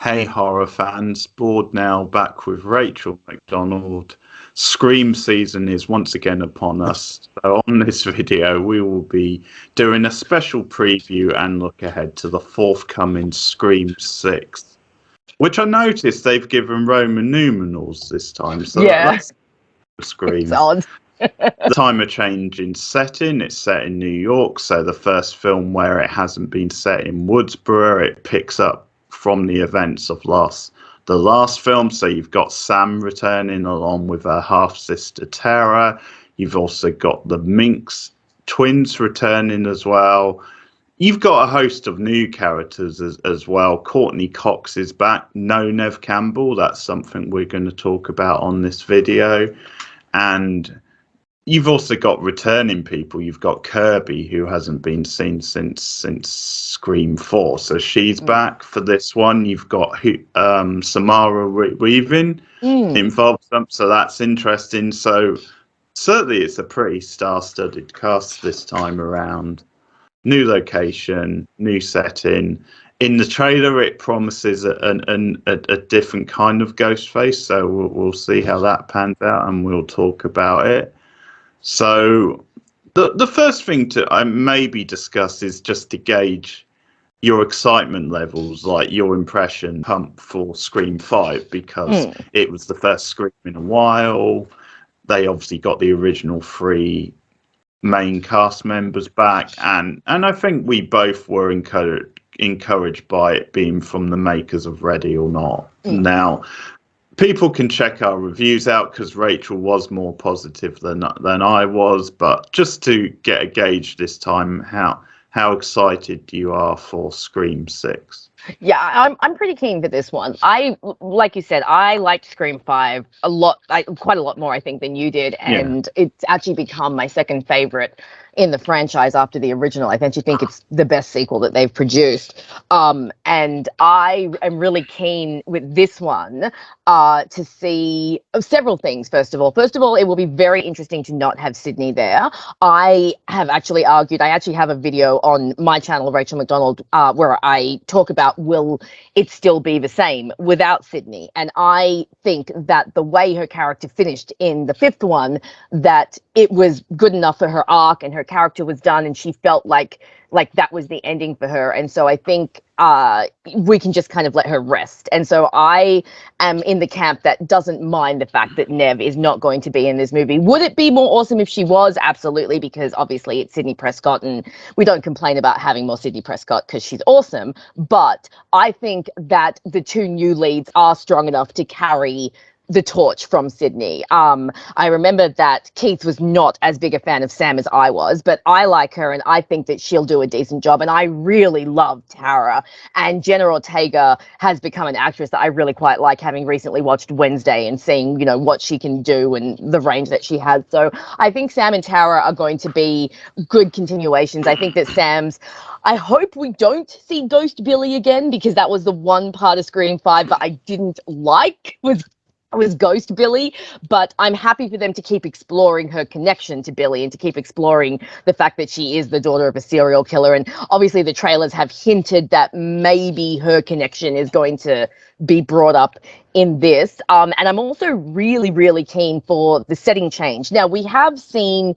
Hey horror fans, Bored now back with Rachel McDonald. Scream season is once again upon us. So on this video we will be doing a special preview and look ahead to the forthcoming Scream 6. Which I noticed they've given Roman numerals this time. So that's Scream. It's odd. The time of change in setting, it's set in New York, so the first film where it hasn't been set in Woodsboro, it picks up from the events of the last film. So you've got Sam returning along with her half sister Tara. You've also got the Minx twins returning as well. You've got a host of new characters as well. Courtney Cox is back. No Nev Campbell. That's something we're going to talk about on this video. And you've also got returning people. You've got Kirby, who hasn't been seen since Scream 4, so she's back for this one. You've got Samara Weaving involved, so that's interesting. So certainly it's a pretty star-studded cast this time around. New location, new setting. In the trailer, it promises a different kind of Ghostface, so we'll see how that pans out, and we'll talk about it. So the first thing to maybe discuss is just to gauge your excitement levels, like your impression pump for Scream 5, because it was the first Scream in a while. They obviously got the original 3 main cast members back, and I think we both were encouraged by it being from the makers of Ready or Not. Now, people can check our reviews out because Rachel was more positive than I was, but just to get a gauge this time, how excited you are for Scream 6? Yeah, I'm pretty keen for this one. Like you said, I liked Scream 5 a lot, quite a lot more, I think, than you did, and it's actually become my second favorite in the franchise after the original. I actually think it's the best sequel that they've produced. And I am really keen with this one to see several things. First of all, it will be very interesting to not have Sydney there. I have actually argued, I actually have a video on my channel, Rachel McDonald, where I talk about will it still be the same without Sydney. And I think that the way her character finished in the 5th one, that it was good enough for her arc and her character was done, and she felt like that was the ending for her. And so I think we can just kind of let her rest. And so I am in the camp that doesn't mind the fact that Nev is not going to be in this movie. Would it be more awesome if she was? Absolutely, because obviously it's Sidney Prescott, and we don't complain about having more Sidney Prescott because she's awesome. But I think that the 2 new leads are strong enough to carry the torch from Sydney. I remember that Keith was not as big a fan of Sam as I was, but I like her and I think that she'll do a decent job. And I really love Tara, and Jenna Ortega has become an actress that I really quite like, having recently watched Wednesday and seeing, what she can do and the range that she has. So I think Sam and Tara are going to be good continuations. I think that I hope we don't see Ghost Billy again, because that was the one part of Scream 5 that I didn't like, was Ghost Billy, but I'm happy for them to keep exploring her connection to Billy and to keep exploring the fact that she is the daughter of a serial killer. And obviously the trailers have hinted that maybe her connection is going to be brought up in this. And I'm also really, really keen for the setting change. Now, we have seen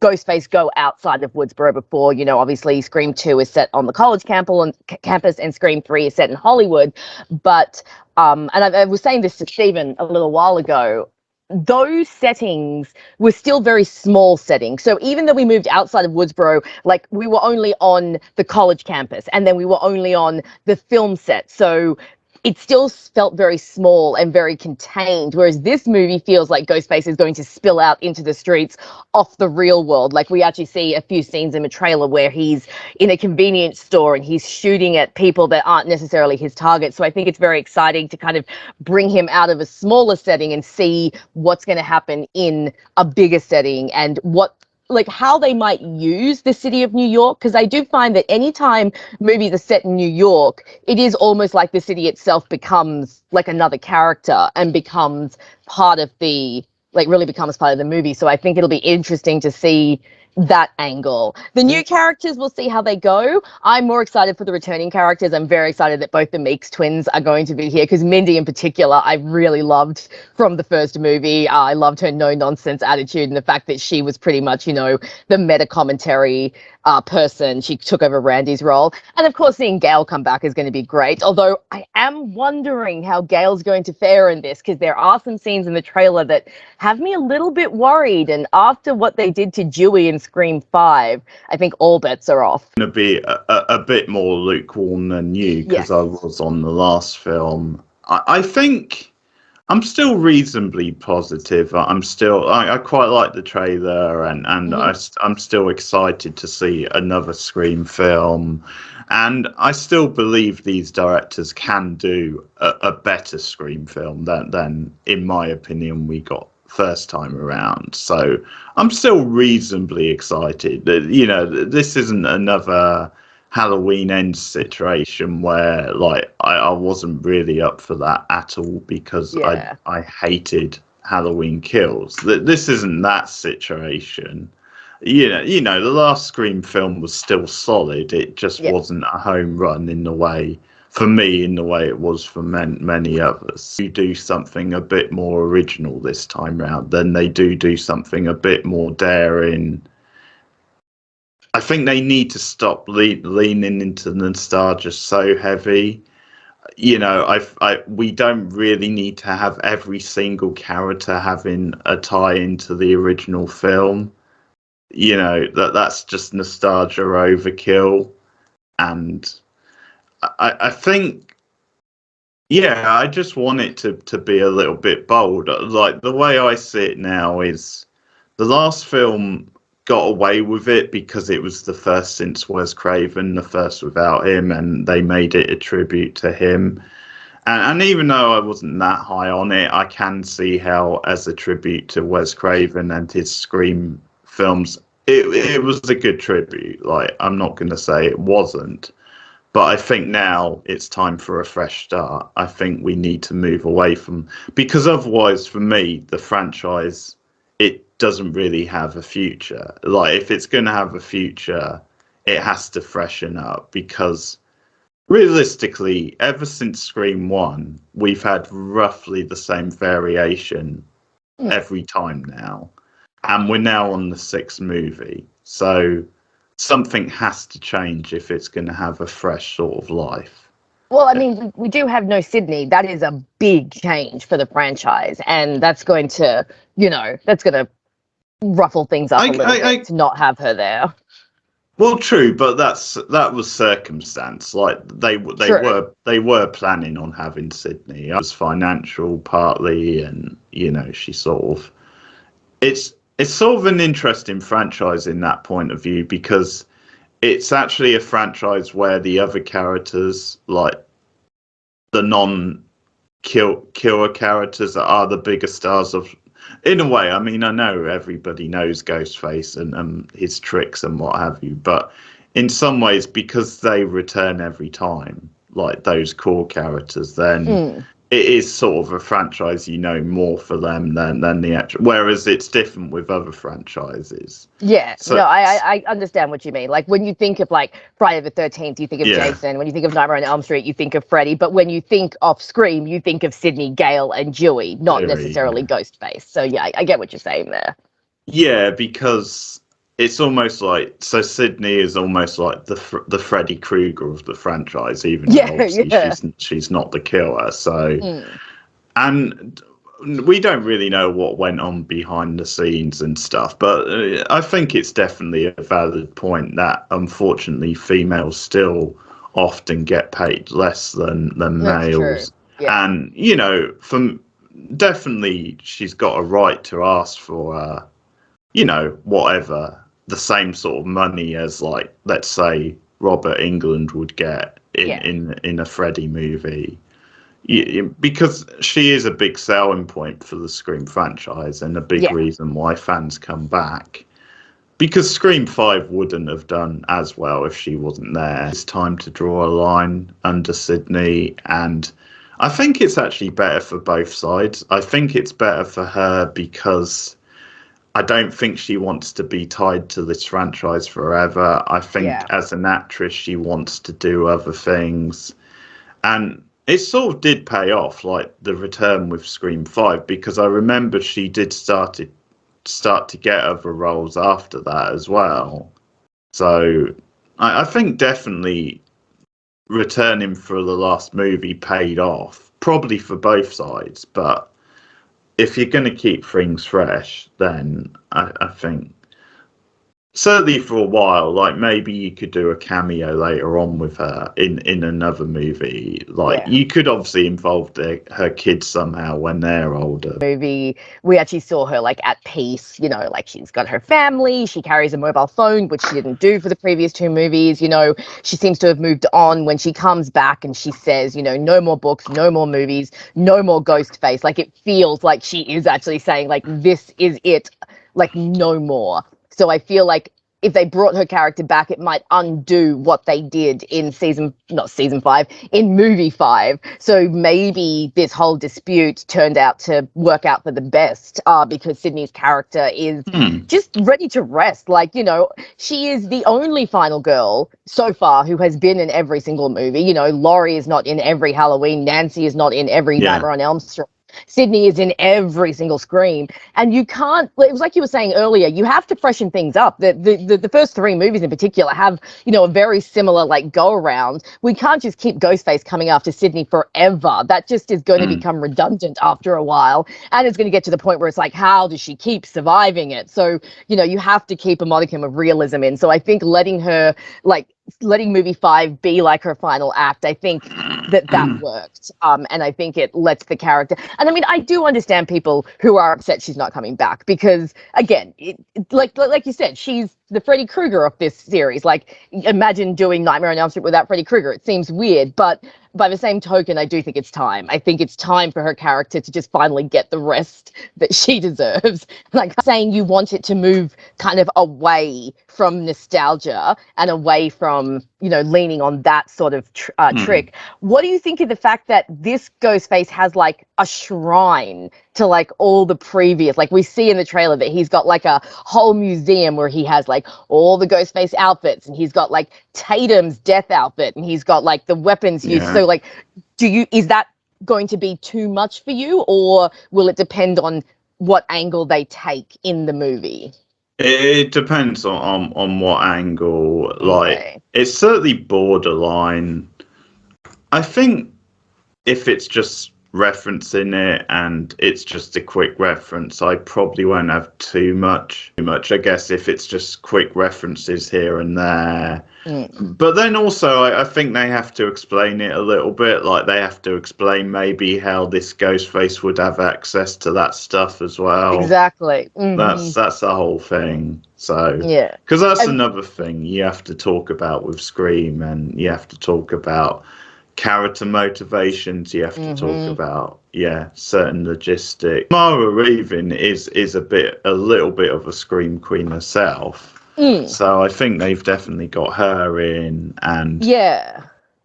Ghostface go outside of Woodsboro before. Obviously Scream 2 is set on the college campus and Scream 3 is set in Hollywood. But and I was saying this to Stephen a little while ago, those settings were still very small settings. So even though we moved outside of Woodsboro, like we were only on the college campus and then we were only on the film set. So it still felt very small and very contained, whereas this movie feels like Ghostface is going to spill out into the streets off the real world. Like we actually see a few scenes in the trailer where he's in a convenience store and he's shooting at people that aren't necessarily his target. So I think it's very exciting to kind of bring him out of a smaller setting and see what's going to happen in a bigger setting, and how they might use the city of New York, because I do find that anytime movies are set in New York, it is almost like the city itself becomes like another character and becomes part of really becomes part of the movie. So I think it'll be interesting to see that angle. The new characters, we'll see how they go. I'm more excited for the returning characters. I'm very excited that both the Meeks twins are going to be here, because Mindy in particular, I really loved from the first movie. I loved her no-nonsense attitude and the fact that she was pretty much, you know, the meta commentary person. She took over Randy's role. And of course, seeing Gail come back is going to be great. Although I am wondering how Gail's going to fare in this, because there are some scenes in the trailer that have me a little bit worried. And after what they did to Dewey in Scream 5, I think all bets are off. Going to be a bit more lukewarm than you, because I was on the last film. I think I'm still reasonably positive. I quite like the trailer, and I'm still excited to see another Scream film. And I still believe these directors can do a better Scream film than, in my opinion, we got first time around. So I'm still reasonably excited. You know, this isn't another Halloween Ends situation where, like, I wasn't really up for that at all, because I hated Halloween Kills. This isn't that situation. You know, the last Scream film was still solid. It just wasn't a home run in the way, for me, in the way it was for many others. You do something a bit more original this time round, then they do something a bit more daring. I think they need to stop leaning into the nostalgia so heavy. You know, we don't really need to have every single character having a tie into the original film. You know, that's just nostalgia overkill. And I think, I just want it to be a little bit bold. Like, the way I see it now is the last film got away with it because it was the first since Wes Craven, the first without him, and they made it a tribute to him. And even though I wasn't that high on it, I can see how, as a tribute to Wes Craven and his Scream films, it was a good tribute. Like, I'm not going to say it wasn't. But I think now it's time for a fresh start. I think we need to move away from, because otherwise, for me, the franchise, it doesn't really have a future. Like, if it's going to have a future, it has to freshen up, because realistically, ever since Scream 1, we've had roughly the same variation every time now. And we're now on the 6th movie. So something has to change if it's going to have a fresh sort of life. Well, I mean, we do have no Sydney. That is a big change for the franchise. And that's going to, that's going to ruffle things up a little bit to not have her there. Well, true, but that was circumstance. Like, they were planning on having Sydney. It was financial partly, and she sort of it's sort of an interesting franchise in that point of view, because it's actually a franchise where the other characters, like the non-killer characters, are the bigger stars of. In a way, I mean, I know everybody knows Ghostface and his tricks and what have you, but in some ways, because they return every time, like those core characters, then it is sort of a franchise more for them than the actual. Whereas it's different with other franchises. Yeah, so, no, I understand what you mean. Like, when you think of like Friday the 13th, you think of Jason. When you think of Nightmare on Elm Street, you think of Freddy. But when you think of Scream, you think of Sydney, Gale, and Dewey, not necessarily Ghostface. So yeah, I get what you're saying there. Yeah, because it's almost like, so Sydney is almost like the Freddy Krueger of the franchise, even though obviously she's not the killer. So, and we don't really know what went on behind the scenes and stuff, but I think it's definitely a valid point that unfortunately females still often get paid less than males. Yeah. And definitely she's got a right to ask for whatever, the same sort of money as, like, let's say Robert Englund would get in a Freddy movie, because she is a big selling point for the Scream franchise and a big reason why fans come back, because Scream 5 wouldn't have done as well if she wasn't there. It's time to draw a line under Sydney, and I think it's actually better for both sides. I think it's better for her because I don't think she wants to be tied to this franchise forever. I think as an actress, she wants to do other things. And it sort of did pay off, like the return with Scream 5, because I remember she did start to get other roles after that as well. So I think definitely returning for the last movie paid off, probably for both sides. But if you're going to keep things fresh, then I think certainly for a while, like maybe you could do a cameo later on with her in another movie. Like you could obviously involve her kids somehow when they're older. Movie, we actually saw her like at peace, you know, like she's got her family, she carries a mobile phone, which she didn't do for the previous two movies. You know, she seems to have moved on. When she comes back and she says, you know, no more books, no more movies, no more Ghostface, like it feels like she is actually saying like, this is it, like no more. So I feel like if they brought her character back, it might undo what they did in in movie 5. So maybe this whole dispute turned out to work out for the best, because Sydney's character is just ready to rest. Like, you know, she is the only final girl so far who has been in every single movie. You know, Laurie is not in every Halloween. Nancy is not in every Nightmare on Elm Street. Sydney is in every single Scream, and you can't, it was like you were saying earlier, you have to freshen things up. The first 3 movies in particular have, you know, a very similar like go around. We can't just keep Ghostface coming after Sydney forever. That just is going to become redundant after a while, and it's going to get to the point where it's like, how does she keep surviving it? So, you know, you have to keep a modicum of realism in. So I think letting movie 5 be like her final act, I think that worked. And I think it lets the character, and I mean, I do understand people who are upset she's not coming back, because again, like you said, she's the Freddy Krueger of this series. Like, imagine doing Nightmare on Elm Street without Freddy Krueger. It seems weird, but by the same token, I do think it's time. I think it's time for her character to just finally get the rest that she deserves. Like saying you want it to move kind of away from nostalgia and away from, you know, leaning on that sort of trick. What do you think of the fact that this Ghostface has like a shrine to like all the previous, like we see in the trailer that he's got like a whole museum where he has like all the Ghostface outfits, and he's got like Tatum's death outfit, and he's got like the weapons used. So like, is that going to be too much for you, or will it depend on what angle they take in the movie? It depends on what angle. Like, it's certainly borderline. I think if it's just referencing it and it's just a quick reference, I probably won't have too much. I guess if it's just quick references here and there. But then also I think they have to explain it a little bit. Like, they have to explain maybe how this Ghostface would have access to that stuff as well. Exactly. That's the whole thing. So yeah, because that's another thing you have to talk about with Scream, and you have to talk about character motivations. You have to talk about certain logistics. Mara Reeving is a little bit of a Scream queen herself. So I think they've definitely got her in, and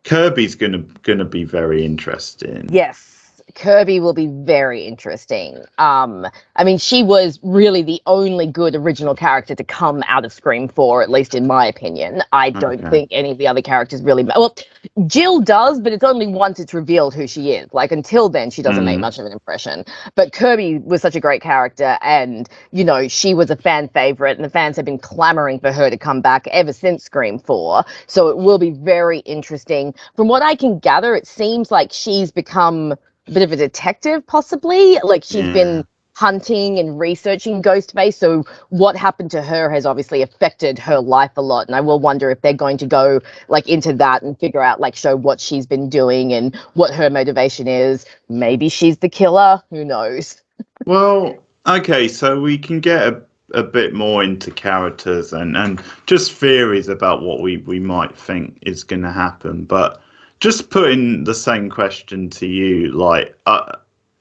Kirby's gonna be very interesting. Yes, Kirby will be very interesting. I mean, she was really the only good original character to come out of Scream 4, at least in my opinion. I don't think any of the other characters really... Well, Jill does, but it's only once it's revealed who she is. Like, until then, she doesn't make much of an impression. But Kirby was such a great character, and, you know, she was a fan favorite, and the fans have been clamoring for her to come back ever since Scream 4. So it will be very interesting. From what I can gather, it seems like she's become a bit of a detective, possibly. Like, she's been hunting and researching Ghostface, so what happened to her has obviously affected her life a lot, and I will wonder if they're going to go like into that and figure out, like, show what she's been doing and what her motivation is. Maybe she's the killer, who knows. Well, okay, so we can get a bit more into characters and just theories about what we might think is going to happen, but just putting the same question to you, like,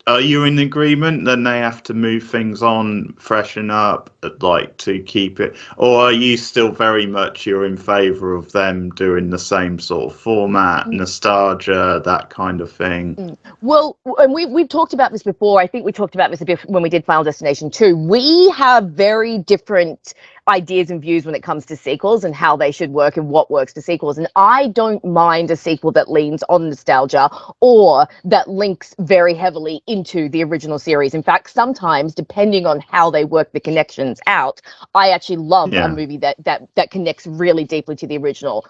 are you in agreement? Then they have to move things on, freshen up, like to keep it, or are you still very much you're in favour of them doing the same sort of format, nostalgia, that kind of thing? Well, and we've talked about this before. I think we talked about this a bit when we did Final Destination 2. We have very different ideas and views when it comes to sequels and how they should work and what works for sequels. And I don't mind a sequel that leans on nostalgia or that links very heavily into the original series. In fact, sometimes, depending on how they work the connections out, I actually love a movie that connects really deeply to the original.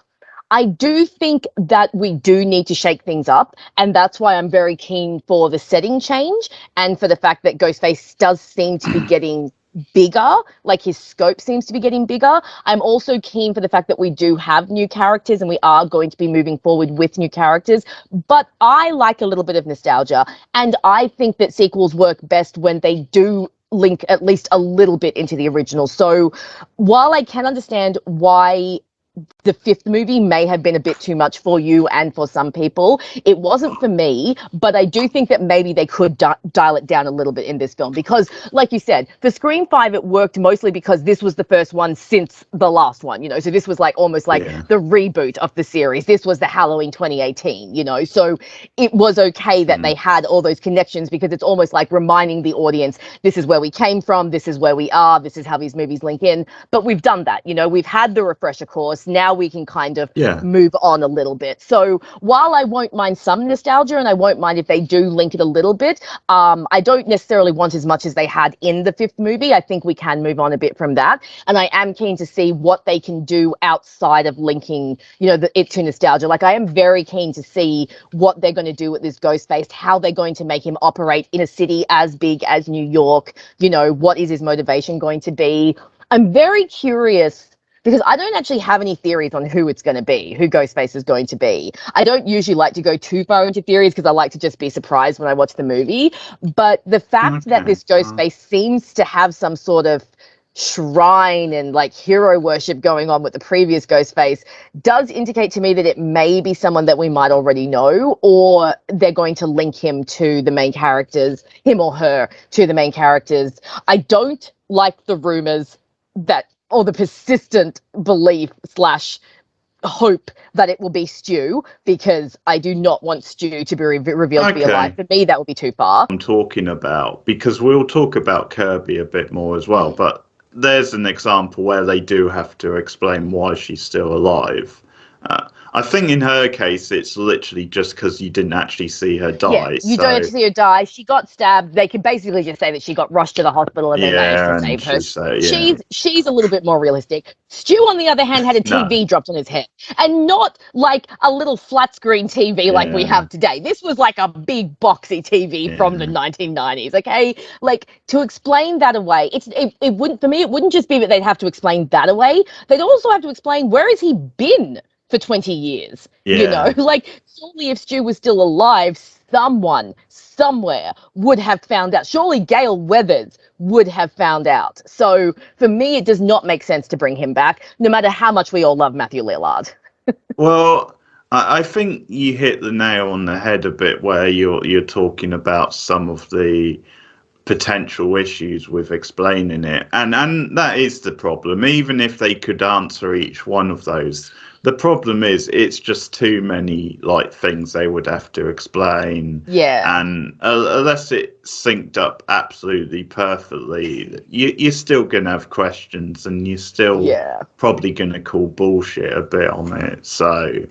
I do think that we do need to shake things up, and that's why I'm very keen for the setting change and for the fact that Ghostface does seem to be getting bigger, like his scope seems to be getting bigger. I'm also keen for the fact that we do have new characters and we are going to be moving forward with new characters, but I like a little bit of nostalgia, and I think that sequels work best when they do link at least a little bit into the original. So while I can understand why the fifth movie may have been a bit too much for you and for some people, it wasn't for me, but I do think that maybe they could dial it down a little bit in this film because, like you said, for Scream 5 it worked mostly because this was the first one since the last one, you know, so this was like almost like the reboot of the series. This was the Halloween 2018, you know, so it was okay that they had all those connections because it's almost like reminding the audience, this is where we came from, this is where we are, this is how these movies link in. But we've done that, you know, we've had the refresher course. Now we can kind of move on a little bit. So while I won't mind some nostalgia and I won't mind if they do link it a little bit, I don't necessarily want as much as they had in the fifth movie. I think we can move on a bit from that. And I am keen to see what they can do outside of linking, you know, it to nostalgia. Like I am very keen to see what they're going to do with this Ghostface, how they're going to make him operate in a city as big as New York. You know, what is his motivation going to be? I'm very curious because I don't actually have any theories on who it's going to be, who Ghostface is going to be. I don't usually like to go too far into theories because I like to just be surprised when I watch the movie. But the fact that this Ghostface seems to have some sort of shrine and like hero worship going on with the previous Ghostface does indicate to me that it may be someone that we might already know, or they're going to link him to the main characters, him or her to the main characters. I don't like the rumors that, or the persistent belief / hope that it will be Stu, because I do not want Stu to be revealed to be alive. For me, that would be too far. I'm talking about, because we'll talk about Kirby a bit more as well, but there's an example where they do have to explain why she's still alive. I think in her case, it's literally just because you didn't actually see her die. Yeah, you don't actually see her die. She got stabbed. They can basically just say that she got rushed to the hospital and they managed to save her. She's a little bit more realistic. Stu, on the other hand, had a TV dropped on his head. And not like a little flat screen TV like we have today. This was like a big boxy TV from the 1990s, okay? Like, to explain that away, it wouldn't, for me, it wouldn't just be that they'd have to explain that away. They'd also have to explain, where has he been for 20 years? You know, like, surely if Stu was still alive, someone somewhere would have found out. Surely Gale Weathers would have found out. So for me, it does not make sense to bring him back, no matter how much we all love Matthew Lillard. Well, I think you hit the nail on the head a bit where you're talking about some of the potential issues with explaining it, and that is the problem. Even if they could answer each one of those, the problem is it's just too many like things they would have to explain. And unless it synced up absolutely perfectly, you're still gonna have questions, and you're still probably gonna call bullshit a bit on it. So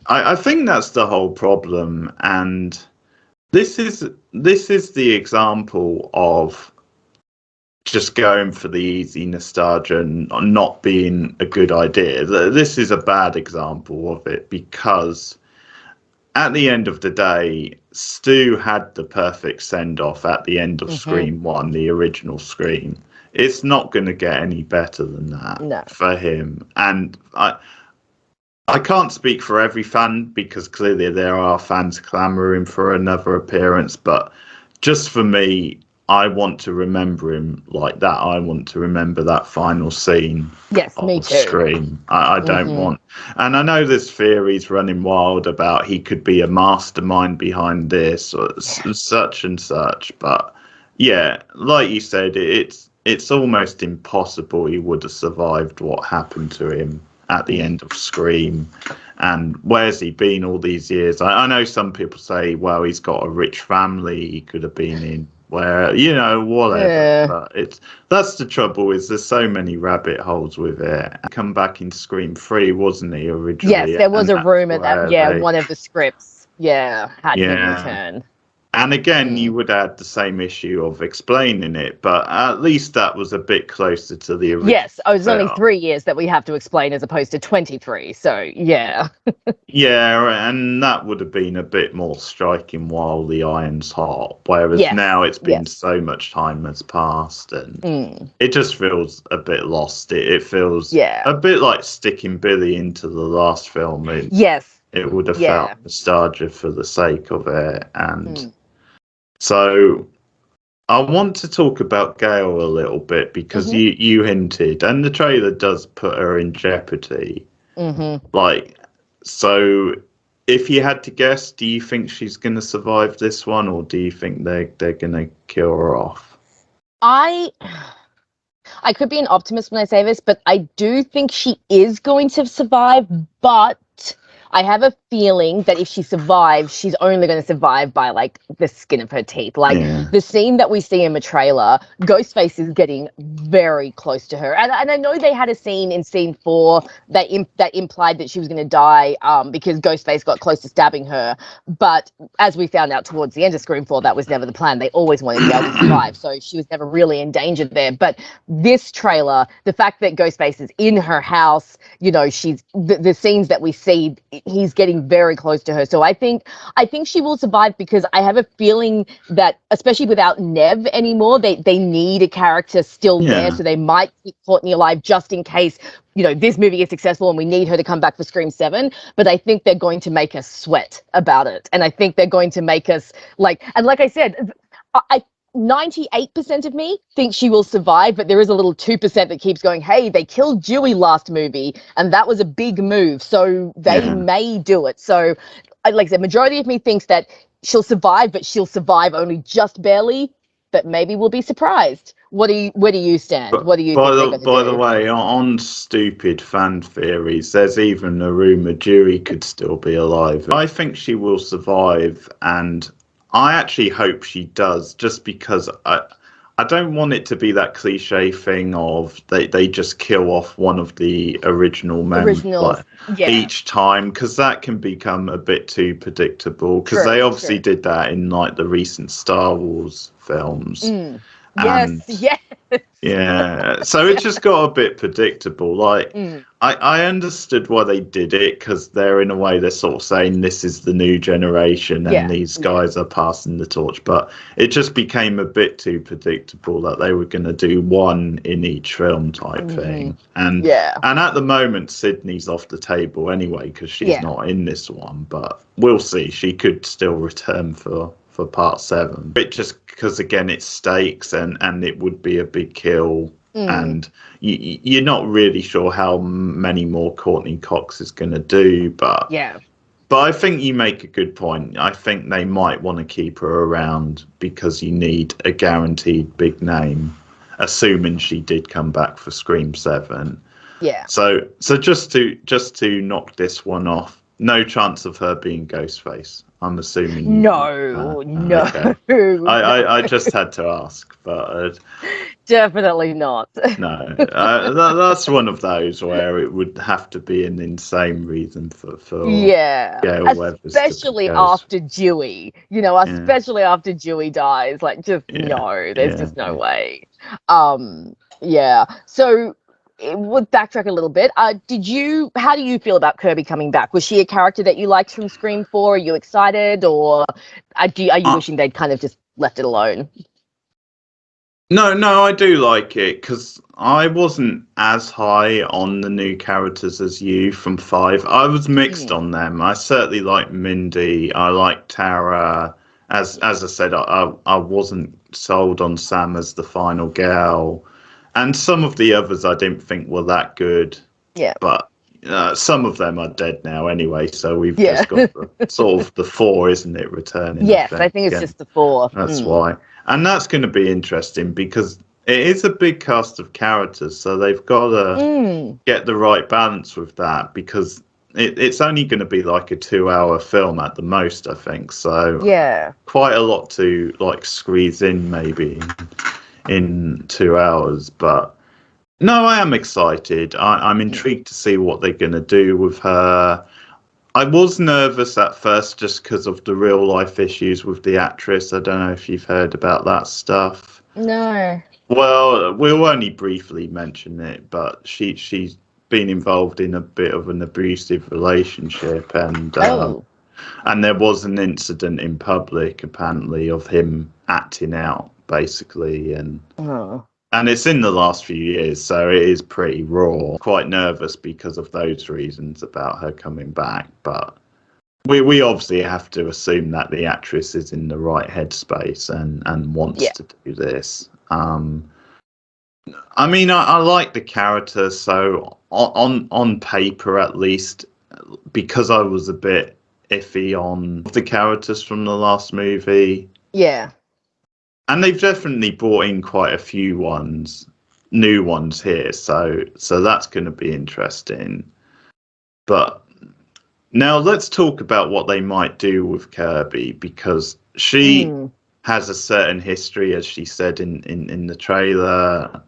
I think that's the whole problem. And this is the example of just going for the easy nostalgia and not being a good idea. This is a bad example of it, because at the end of the day, Stu had the perfect send-off at the end of Scream 1, the original Scream. It's not going to get any better than that for him. And I can't speak for every fan, because clearly there are fans clamouring for another appearance, but just for me, I want to remember him like that. I want to remember that final scene me of too. Scream. I don't want... And I know there's theories running wild about he could be a mastermind behind this or such and such. But yeah, like you said, it's almost impossible he would have survived what happened to him at the end of Scream. And where's he been all these years? I know some people say, well, he's got a rich family. He could have been in where, whatever. Yeah. But that's the trouble, is there's so many rabbit holes with it. Come back in Scream 3, wasn't he, originally? Yes, there was a rumor that, one of the scripts, had him Yeah. return. And again, you would add the same issue of explaining it, but at least that was a bit closer to the original. Yes, it was only 3 years that we have to explain as opposed to 23, so yeah. Yeah, and that would have been a bit more striking while the iron's hot, whereas now it's been so much time has passed, and it just feels a bit lost. It feels a bit like sticking Billy into the last film. It would have felt nostalgia for the sake of it, and... So I want to talk about Gail a little bit because you hinted, and the trailer does put her in jeopardy. So if you had to guess, do you think she's going to survive this one, or do you think they're going to kill her off? I could be an optimist when I say this, but I do think she is going to survive, but I have a feeling that if she survives, she's only going to survive by, like, the skin of her teeth. Like, the scene that we see in the trailer, Ghostface is getting very close to her. And I know they had a scene in scene 4 that implied that she was going to die because Ghostface got close to stabbing her. But as we found out towards the end of Scream 4, that was never the plan. They always wanted to be able to survive. So she was never really in danger there. But this trailer, the fact that Ghostface is in her house, she's the scenes that we see, he's getting very close to her. So I think she will survive because I have a feeling that, especially without Nev anymore, they need a character still there. So they might keep Courtney alive just in case, this movie is successful and we need her to come back for Scream 7. But I think they're going to make us sweat about it. And I think they're going to make us like I said, 98% of me think she will survive, but there is a little 2% that keeps going, hey, they killed Dewey last movie, and that was a big move, so they may do it. So, like I said, majority of me thinks that she'll survive, but she'll survive only just barely, but maybe we'll be surprised. Where do you stand? What do you think? By the way, on stupid fan theories, there's even a rumour Dewey could still be alive. I think she will survive, and I actually hope she does, just because I don't want it to be that cliche thing of they just kill off one of the original members each time, because that can become a bit too predictable, because they obviously did that in like the recent Star Wars films. Yes. Yeah, so it just got a bit predictable. Like, I understood why they did it, because they're in a way they're sort of saying this is the new generation and these guys are passing the torch. But it just became a bit too predictable that they were going to do one in each film type thing. And at the moment, Sydney's off the table anyway because she's not in this one. But we'll see. She could still return for part 7. It just because again it's stakes and it would be a big kill, and you're not really sure how many more Courtney Cox is going to do, but I think you make a good point. I think they might want to keep her around because you need a guaranteed big name, assuming she did come back for Scream 7. So just to knock this one off, no chance of her being Ghostface, I'm assuming. No. Okay. I just had to ask, but definitely not. No, that's one of those where it would have to be an insane reason for Gail Weathers, especially after Dewey. Especially after Dewey dies. Like, just no, there's just no way. So. Would backtrack a little bit. How do you feel about Kirby coming back? Was she a character that you liked from Scream 4? Are you excited, or are you wishing they'd kind of just left it alone? No, I do like it, because I wasn't as high on the new characters as you from 5. I was mixed on them. I certainly like Mindy. I like Tara. as I said, I wasn't sold on Sam as the final girl, and some of the others I didn't think were that good. Yeah. But some of them are dead now anyway, so we've just got sort of the four, isn't it, returning? Yes, I think it's just the four. That's why. And that's going to be interesting because it is a big cast of characters, so they've got to get the right balance with that, because it's only going to be like a 2-hour film at the most, I think. So yeah, quite a lot to like squeeze in maybe in 2 hours. But no, I am excited. I'm intrigued to see what they're going to do with her. I was nervous at first just because of the real life issues with the actress. I don't know if you've heard about that stuff. No. Well, we'll only briefly mention it, but she's been involved in a bit of an abusive relationship, and there was an incident in public apparently of him acting out basically, and it's in the last few years, so it is pretty raw. Quite nervous because of those reasons about her coming back, but we obviously have to assume that the actress is in the right headspace and wants to do this. I mean, I like the character, so on paper at least, because I was a bit iffy on the characters from the last movie. Yeah. And they've definitely brought in quite a few new ones here, so that's going to be interesting. But now let's talk about what they might do with Kirby, because she has a certain history, as she said in the trailer.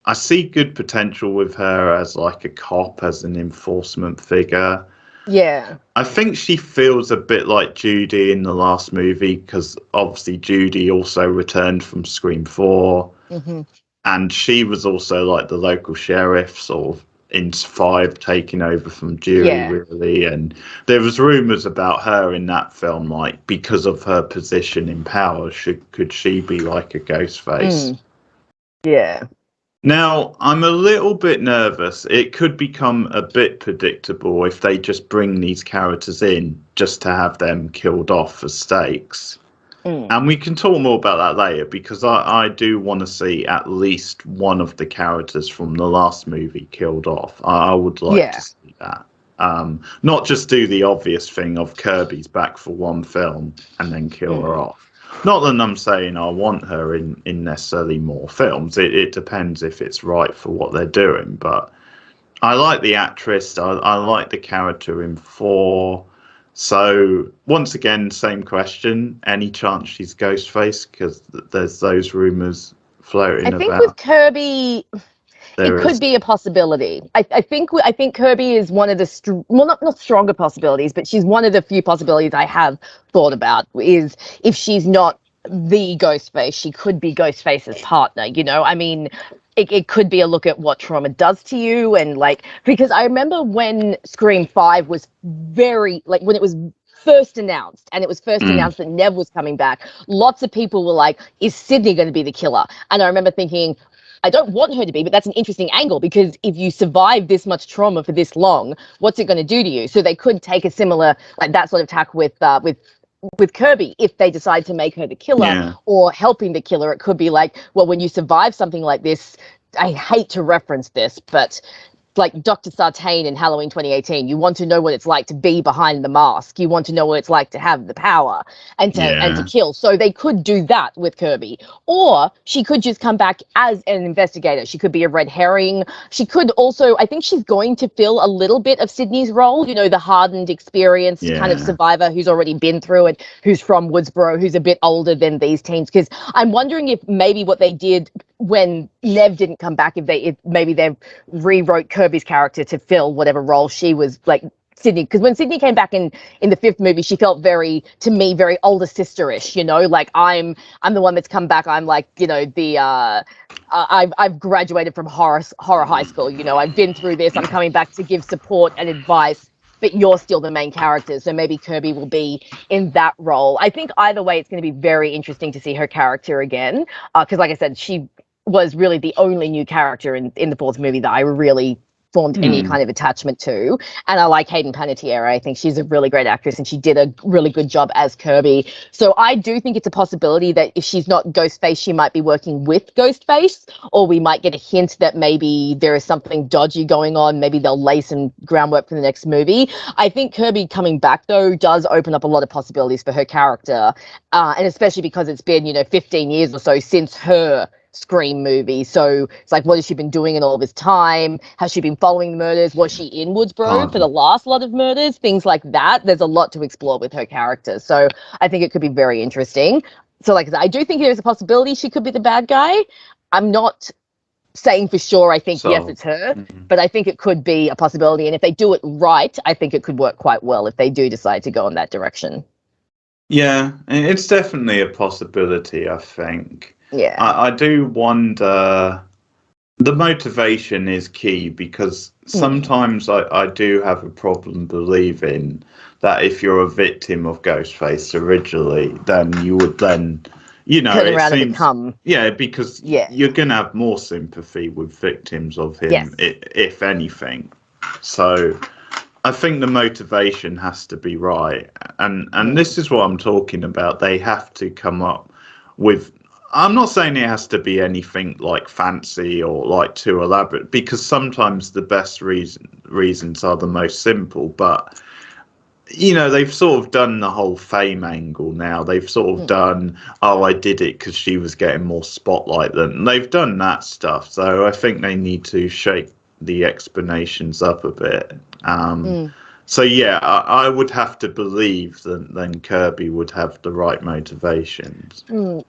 I see good potential with her as like a cop, as an enforcement figure. Yeah. I think she feels a bit like Judy in the last movie, because obviously Judy also returned from Scream 4. Mm-hmm. And she was also like the local sheriff, sort of in 5, taking over from Judy, really. And there was rumours about her in that film, like, because of her position in power, could she be like a Ghostface? Yeah. Now, I'm a little bit nervous. It could become a bit predictable if they just bring these characters in just to have them killed off for stakes. And we can talk more about that later, because I do want to see at least one of the characters from the last movie killed off. I would like to see that. Not just do the obvious thing of Kirby's back for one film and then kill her off. Not that I'm saying I want her in necessarily more films. It depends if it's right for what they're doing. But I like the actress. I like the character in 4. So once again, same question. Any chance she's Ghostface? Because there's those rumours floating about. I think with Kirby, it could be a possibility. I think Kirby is one of the not stronger possibilities, but she's one of the few possibilities I have thought about. Is if she's not the Ghostface, she could be Ghostface's partner. You know, I mean, it could be a look at what trauma does to you, and like, because I remember when Scream 5 was very, like, when it was first announced, and it was first announced that Nev was coming back, lots of people were like, is Sydney going to be the killer? And I remember thinking, I don't want her to be, but that's an interesting angle, because if you survive this much trauma for this long, what's it going to do to you? So they could take a similar, like, that sort of tack with Kirby, if they decide to make her the killer or helping the killer. It could be like, well, when you survive something like this, I hate to reference this, but like Dr. Sartain in Halloween 2018, you want to know what it's like to be behind the mask. You want to know what it's like to have the power and to kill. So they could do that with Kirby. Or she could just come back as an investigator. She could be a red herring. She could also, I think she's going to fill a little bit of Sydney's role, you know, the hardened, experienced kind of survivor who's already been through it, who's from Woodsboro, who's a bit older than these teens. Because I'm wondering if maybe what they did when Nev didn't come back, if maybe they rewrote Kirby's character to fill whatever role she was, like Sydney. Because when Sydney came back in the 5th movie, she felt very older sister-ish, you know, like I'm the one that's come back. I'm like, you know, the I've graduated from horror high school, you know, I've been through this. I'm coming back to give support and advice, but you're still the main character. So maybe Kirby will be in that role. I think either way, it's going to be very interesting to see her character again. Because like I said, she was really the only new character in the 4th movie that I really formed any kind of attachment to. And I like Hayden Panettiere. I think she's a really great actress and she did a really good job as Kirby. So I do think it's a possibility that if she's not Ghostface, she might be working with Ghostface, or we might get a hint that maybe there is something dodgy going on. Maybe they'll lay some groundwork for the next movie. I think Kirby coming back, though, does open up a lot of possibilities for her character. And especially because it's been, 15 years or so since her Scream movie. So it's like, what has she been doing in all this time? Has she been following the murders? Was she in Woodsboro for the last lot of murders? Things like that. There's a lot to explore with her character. So I think it could be very interesting. So like I said, I do think there's a possibility she could be the bad guy. I'm not saying for sure I think, yes, it's her, but I think it could be a possibility. And if they do it right, I think it could work quite well if they do decide to go in that direction. Yeah, it's definitely a possibility, I think. Yeah. I do wonder, the motivation is key, because sometimes I do have a problem believing that if you're a victim of Ghostface originally, then you would then, turn around and become. Yeah, because you're going to have more sympathy with victims of him, if anything. So I think the motivation has to be right. And this is what I'm talking about. They have to come up with, I'm not saying it has to be anything like fancy or like too elaborate, because sometimes the best reasons are the most simple. But, they've sort of done the whole fame angle now. They've sort of done, I did it because she was getting more spotlight than. They've done that stuff. So I think they need to shake the explanations up a bit. So yeah, I would have to believe that then Kirby would have the right motivations.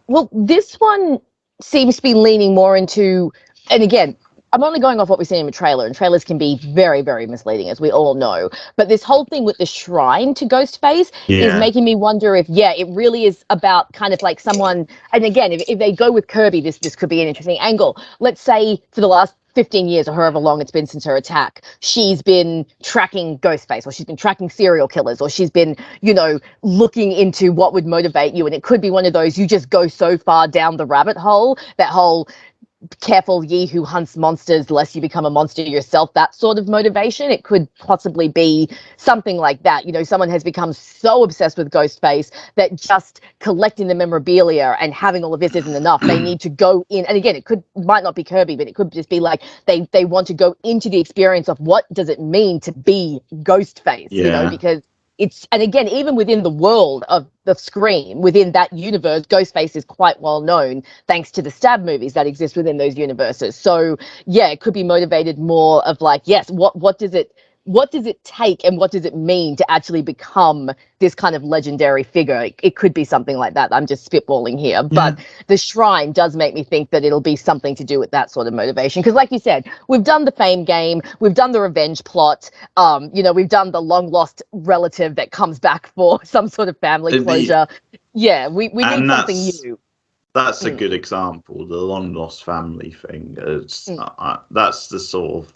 Well, this one seems to be leaning more into, and again, I'm only going off what we've seen in the trailer, and trailers can be very, very misleading, as we all know. But this whole thing with the shrine to Ghostface is making me wonder if, it really is about kind of like someone, and again, if they go with Kirby, this could be an interesting angle. Let's say for the last 15 years or however long it's been since her attack, she's been tracking Ghostface, or she's been tracking serial killers, or she's been, looking into what would motivate you. And it could be one of those, you just go so far down the rabbit hole, that whole careful ye who hunts monsters lest you become a monster yourself, that sort of motivation. It could possibly be something like that. Someone has become so obsessed with Ghostface that just collecting the memorabilia and having all of this isn't enough. They need to go in, and again, might not be Kirby, but it could just be like they want to go into the experience of what does it mean to be Ghostface, because it's, and again, even within the world of the Scream, within that universe, Ghostface is quite well known thanks to the stab movies that exist within those universes. So yeah, it could be motivated more of like, yes, what does it take and what does it mean to actually become this kind of legendary figure? It could be something like that. I'm just spitballing here. But the shrine does make me think that it'll be something to do with that sort of motivation. Because like you said, we've done the fame game, we've done the revenge plot, we've done the long lost relative that comes back for some sort of family closure. We need something new. That's a good example, the long lost family thing. That's the sort of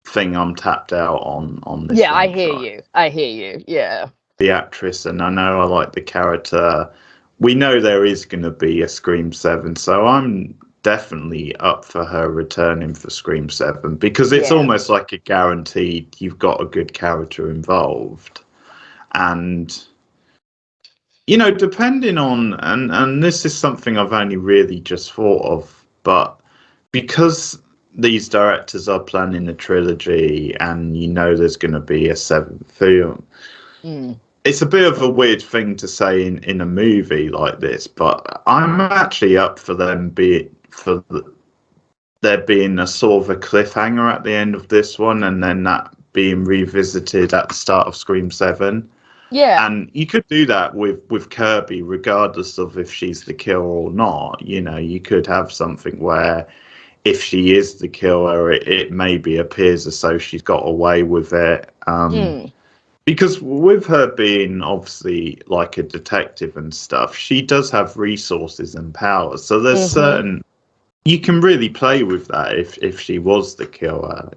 thing I'm tapped out on this. I hear you. Yeah, the actress, and I know I like the character. We know there is going to be a Scream 7, so I'm definitely up for her returning for Scream 7, because it's almost like a guaranteed you've got a good character involved. And depending on, and this is something I've only really just thought of, but because these directors are planning a trilogy and there's going to be a 7th film, it's a bit of a weird thing to say in a movie like this, but I'm actually up for there being a sort of a cliffhanger at the end of this one, and then that being revisited at the start of Scream 7. Yeah. And you could do that with Kirby, regardless of if she's the killer or not. You could have something where if she is the killer, it maybe appears as though she's got away with it. Because with her being obviously like a detective and stuff, she does have resources and powers. So there's certain, you can really play with that if she was the killer,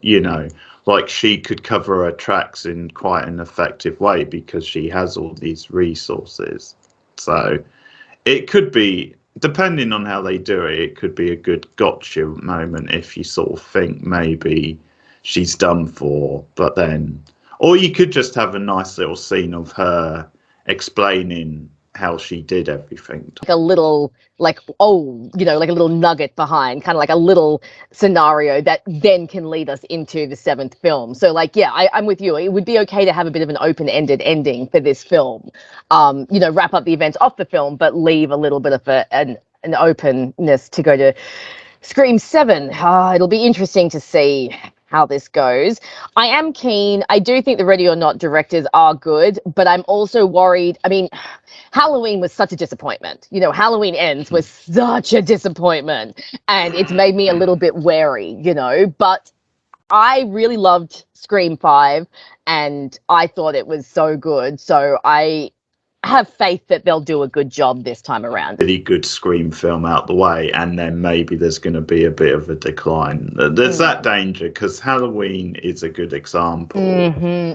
like she could cover her tracks in quite an effective way because she has all these resources. So it could be, depending on how they do it, it could be a good gotcha moment if you sort of think maybe she's done for. But then, or you could just have a nice little scene of her explaining how she did everything. Like a little, like, like a little nugget behind, kind of like a little scenario that then can lead us into the seventh film. So, like, yeah, I'm with you. It would be okay to have a bit of an open-ended ending for this film. Wrap up the events of the film, but leave a little bit of an openness to go to Scream 7. It'll be interesting to see how this goes. I am keen. I do think the Ready or Not directors are good, but I'm also worried. I mean, Halloween was such a disappointment. Halloween Ends was such a disappointment, and it's made me a little bit wary, but I really loved Scream 5, and I thought it was so good. So I have faith that they'll do a good job this time around. Really good Scream film out the way, and then maybe there's going to be a bit of a decline. There's that danger, because Halloween is a good example.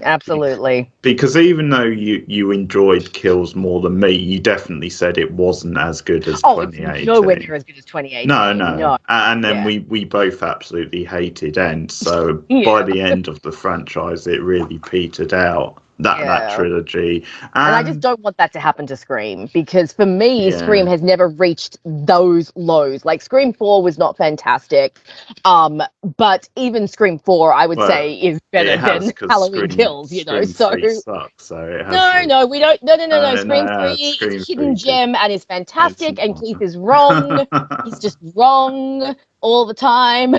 Absolutely. Because even though you enjoyed Kills more than me, you definitely said it wasn't as good as 2018. It's nowhere near as good as 2018. No. And then we both absolutely hated End. So by the end of the franchise, it really petered out. That trilogy. And I just don't want that to happen to Scream, because for me, Scream has never reached those lows. Like, Scream 4 was not fantastic, but even Scream 4, I would say, is better than Halloween Kills, Scream so 3 sucks, so it has we don't. No. Scream 3 is a hidden gem and is fantastic, and Keith is wrong. He's just wrong all the time.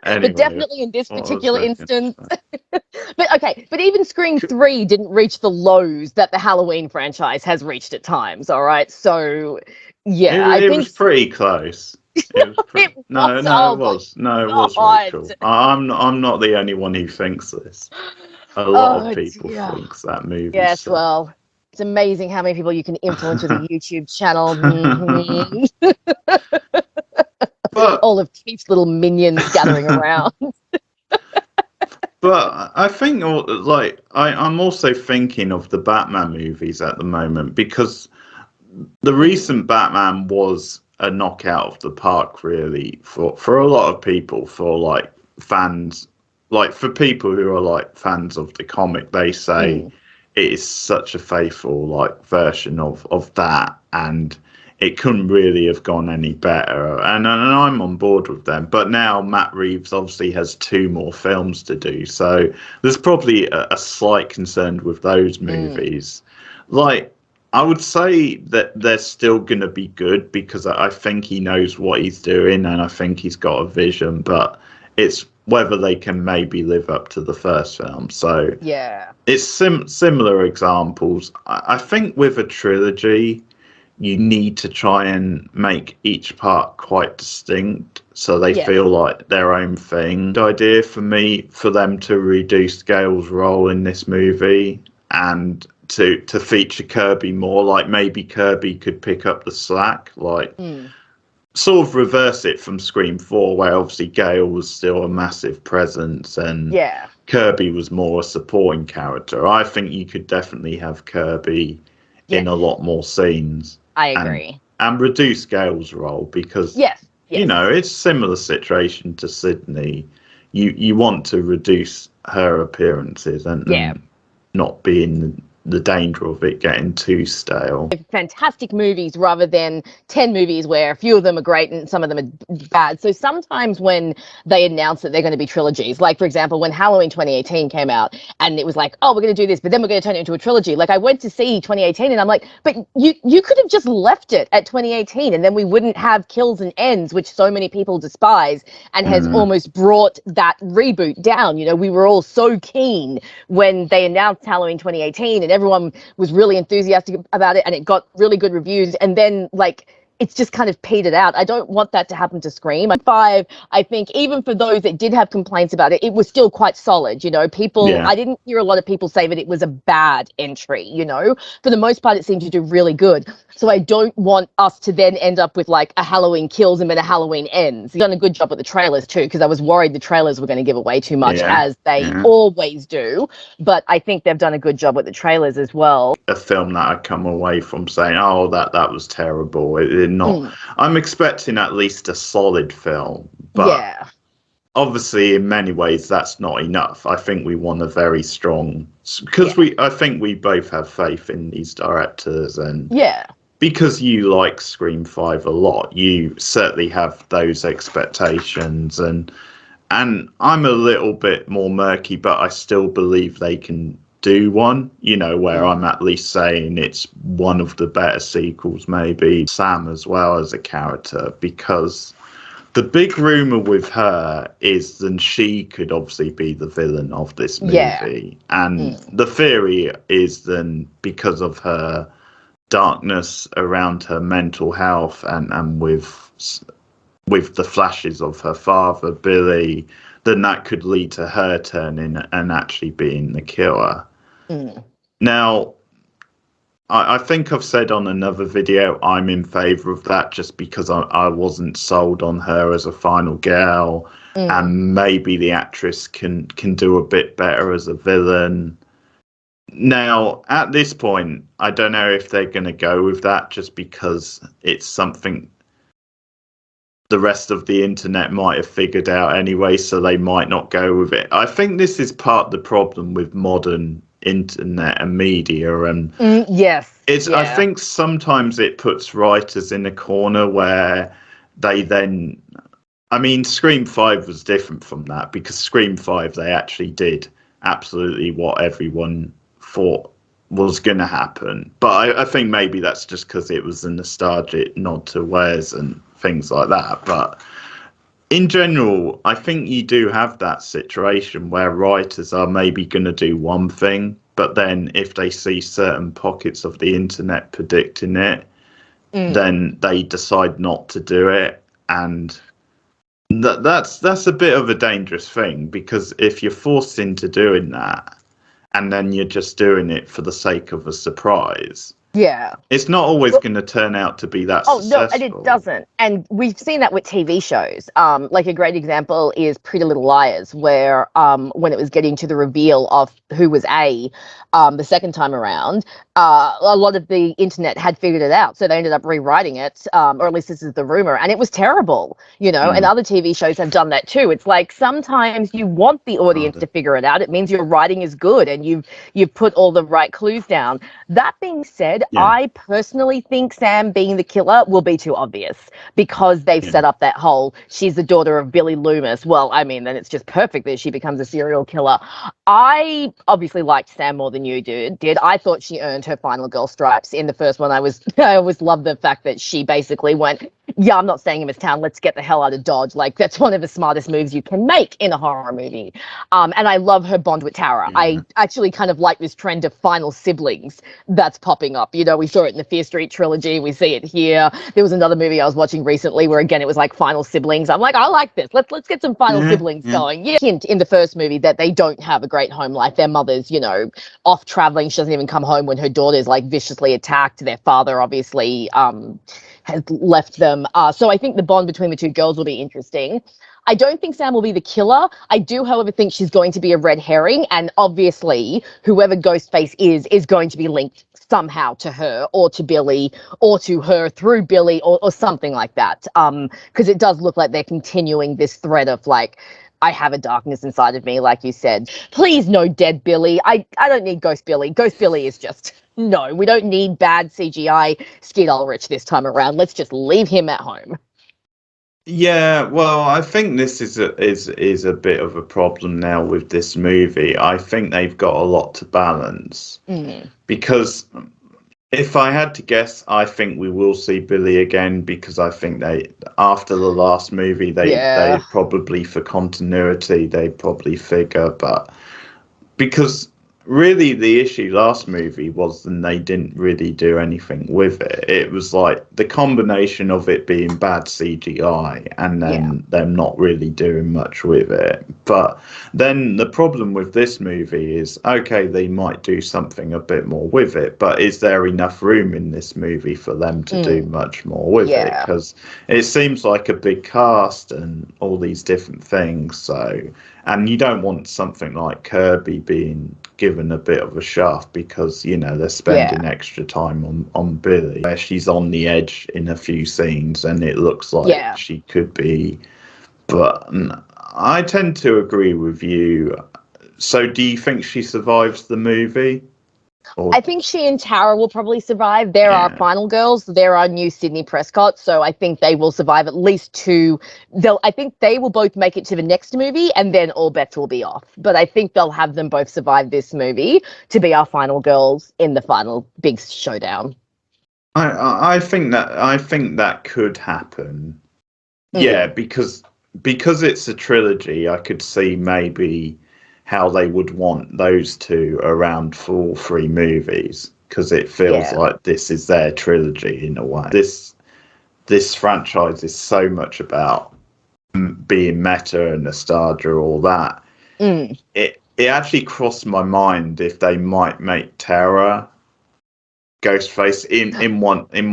Anyway, but definitely in this particular instance. But even Scream 3 didn't reach the lows that the Halloween franchise has reached at times, all right? So, yeah. I think it was pretty close. It was Rachel. I'm not the only one who thinks this. A lot of people think that movie. Yes, well, it's amazing how many people you can influence with a YouTube channel. But all of Keith's little minions gathering around. But I think, I'm also thinking of the Batman movies at the moment, because the recent Batman was a knockout of the park, really, for a lot of people, for fans, for people who are fans of the comic. They say it is such a faithful version of that, and it couldn't really have gone any better, and I'm on board with them. But now Matt Reeves obviously has 2 more films to do, so there's probably a slight concern with those movies. I would say that they're still going to be good, because I think he knows what he's doing, and I think he's got a vision, but it's whether they can maybe live up to the first film. So yeah, it's similar examples. I think with a trilogy, you need to try and make each part quite distinct, so they feel like their own thing. The idea for me, for them to reduce Gale's role in this movie and to feature Kirby more, maybe Kirby could pick up the slack, sort of reverse it from Scream 4, where obviously Gale was still a massive presence and Kirby was more a supporting character. I think you could definitely have Kirby in a lot more scenes. I agree. And reduce Gale's role, because it's a similar situation to Sydney. You want to reduce her appearances and not be in the danger of it getting too stale. Fantastic movies rather than 10 movies where a few of them are great and some of them are bad. So sometimes when they announce that they're going to be trilogies, like for example, when Halloween 2018 came out and it was like, oh, we're going to do this, but then we're going to turn it into a trilogy. I went to see 2018 and I'm like, but you could have just left it at 2018 and then we wouldn't have Kills and Ends, which so many people despise and has almost brought that reboot down. We were all so keen when they announced Halloween 2018 and everyone was really enthusiastic about it and it got really good reviews, and then it's just kind of petered out. I don't want that to happen to Scream. 5, I think, even for those that did have complaints about it, it was still quite solid. I didn't hear a lot of people say that it was a bad entry. For the most part, it seemed to do really good. So I don't want us to then end up with a Halloween Kills and then a Halloween Ends. They've done a good job with the trailers too, because I was worried the trailers were going to give away too much, as they always do. But I think they've done a good job with the trailers as well. A film that I come away from saying, oh, that was terrible. I'm expecting at least a solid film, but obviously, in many ways, that's not enough. I think we want a very strong, because I think we both have faith in these directors, and because you like Scream 5 a lot, you certainly have those expectations, and I'm a little bit more murky, but I still believe they can do one, where I'm at least saying it's one of the better sequels, maybe. Sam as well as a character, because the big rumor with her is that she could obviously be the villain of this movie. And the theory is then because of her darkness around her mental health and with the flashes of her father, Billy, then that could lead to her turning and actually being the killer. Now, I think I've said on another video I'm in favour of that, just because I wasn't sold on her as a final girl, and maybe the actress can do a bit better as a villain. Now, at this point, I don't know if they're going to go with that, just because it's something the rest of the internet might have figured out anyway, so they might not go with it. I think this is part of the problem with modern internet and media, and I think sometimes it puts writers in a corner where they then, I mean, Scream 5 was different from that, because Scream 5, they actually did absolutely what everyone thought was going to happen. But I think maybe that's just because it was a nostalgic nod to Wes and things like that. But in general, I think you do have that situation where writers are maybe going to do one thing, but then if they see certain pockets of the internet predicting it, then they decide not to do it. And that's a bit of a dangerous thing, because if you're forced into doing that and then you're just doing it for the sake of a surprise, it's not always going to turn out to be that successful. No, and it doesn't. And we've seen that with TV shows. Like a great example is Pretty Little Liars, where when it was getting to the reveal of who was A, the second time around, a lot of the internet had figured it out, so they ended up rewriting it, or at least this is the rumor, and it was terrible, and other TV shows have done that too. It's like sometimes you want the audience to figure it out. It means your writing is good and you've put all the right clues down. That being said, I personally think Sam being the killer will be too obvious, because they've set up that whole she's the daughter of Billy Loomis. Well, I mean, then it's just perfect that she becomes a serial killer. I obviously liked Sam more than you did. I thought she earned her final girl stripes in the first one. I always loved the fact that she basically went, I'm not staying in this town, let's get the hell out of Dodge. Like, that's one of the smartest moves you can make in a horror movie. And I love her bond with Tara. I actually kind of like this trend of final siblings that's popping up. We saw it in the Fear Street trilogy, we see it here. There was another movie I was watching recently where again it was like final siblings. I'm like, I like this, let's get some final siblings going. Hint in the first movie that they don't have a great home life. Their mother's off traveling, she doesn't even come home when her daughter's like viciously attacked. Their father obviously has left them, so I think the bond between the two girls will be interesting. I don't think Sam will be the killer. I do, however, think she's going to be a red herring, and obviously whoever Ghostface is going to be linked somehow to her or to Billy or to her through Billy or something like that, because it does look like they're continuing this thread of like, I have a darkness inside of me, like you said. Please, no dead Billy. I don't need Ghost Billy. Ghost Billy is just, no, we don't need bad CGI Skeet Ulrich this time around. Let's just leave him at home. Yeah, well, I think this is a bit of a problem now with this movie. I think they've got a lot to balance, because if I had to guess, I think we will see Billy again, because I think they, after the last movie, they probably, for continuity, they probably figure, but because really the issue last movie was then they didn't really do anything with it. It was like the combination of it being bad CGI and then them not really doing much with it. But then the problem with this movie is, okay, they might do something a bit more with it, but is there enough room in this movie for them to do much more with it? Because it seems like a big cast and all these different things. So, and you don't want something like Kirby being given a bit of a shaft, because they're spending extra time on Billy, where she's on the edge in a few scenes and it looks like she could be, but I tend to agree with you. So, do you think she survives the movie? Or, I think she and Tara will probably survive. They're our yeah. final girls. They're our new Sydney Prescott. So I think they will survive at least two. I think they will both make it to the next movie, and then all bets will be off. But I think they'll have them both survive this movie to be our final girls in the final big showdown. I think that could happen. Yeah, because it's a trilogy, I could see maybe how they would want those two around for all three movies, because it feels like this is their trilogy in a way. This franchise is so much about being meta and nostalgia, all that. It actually crossed my mind if they might make Tara Ghostface in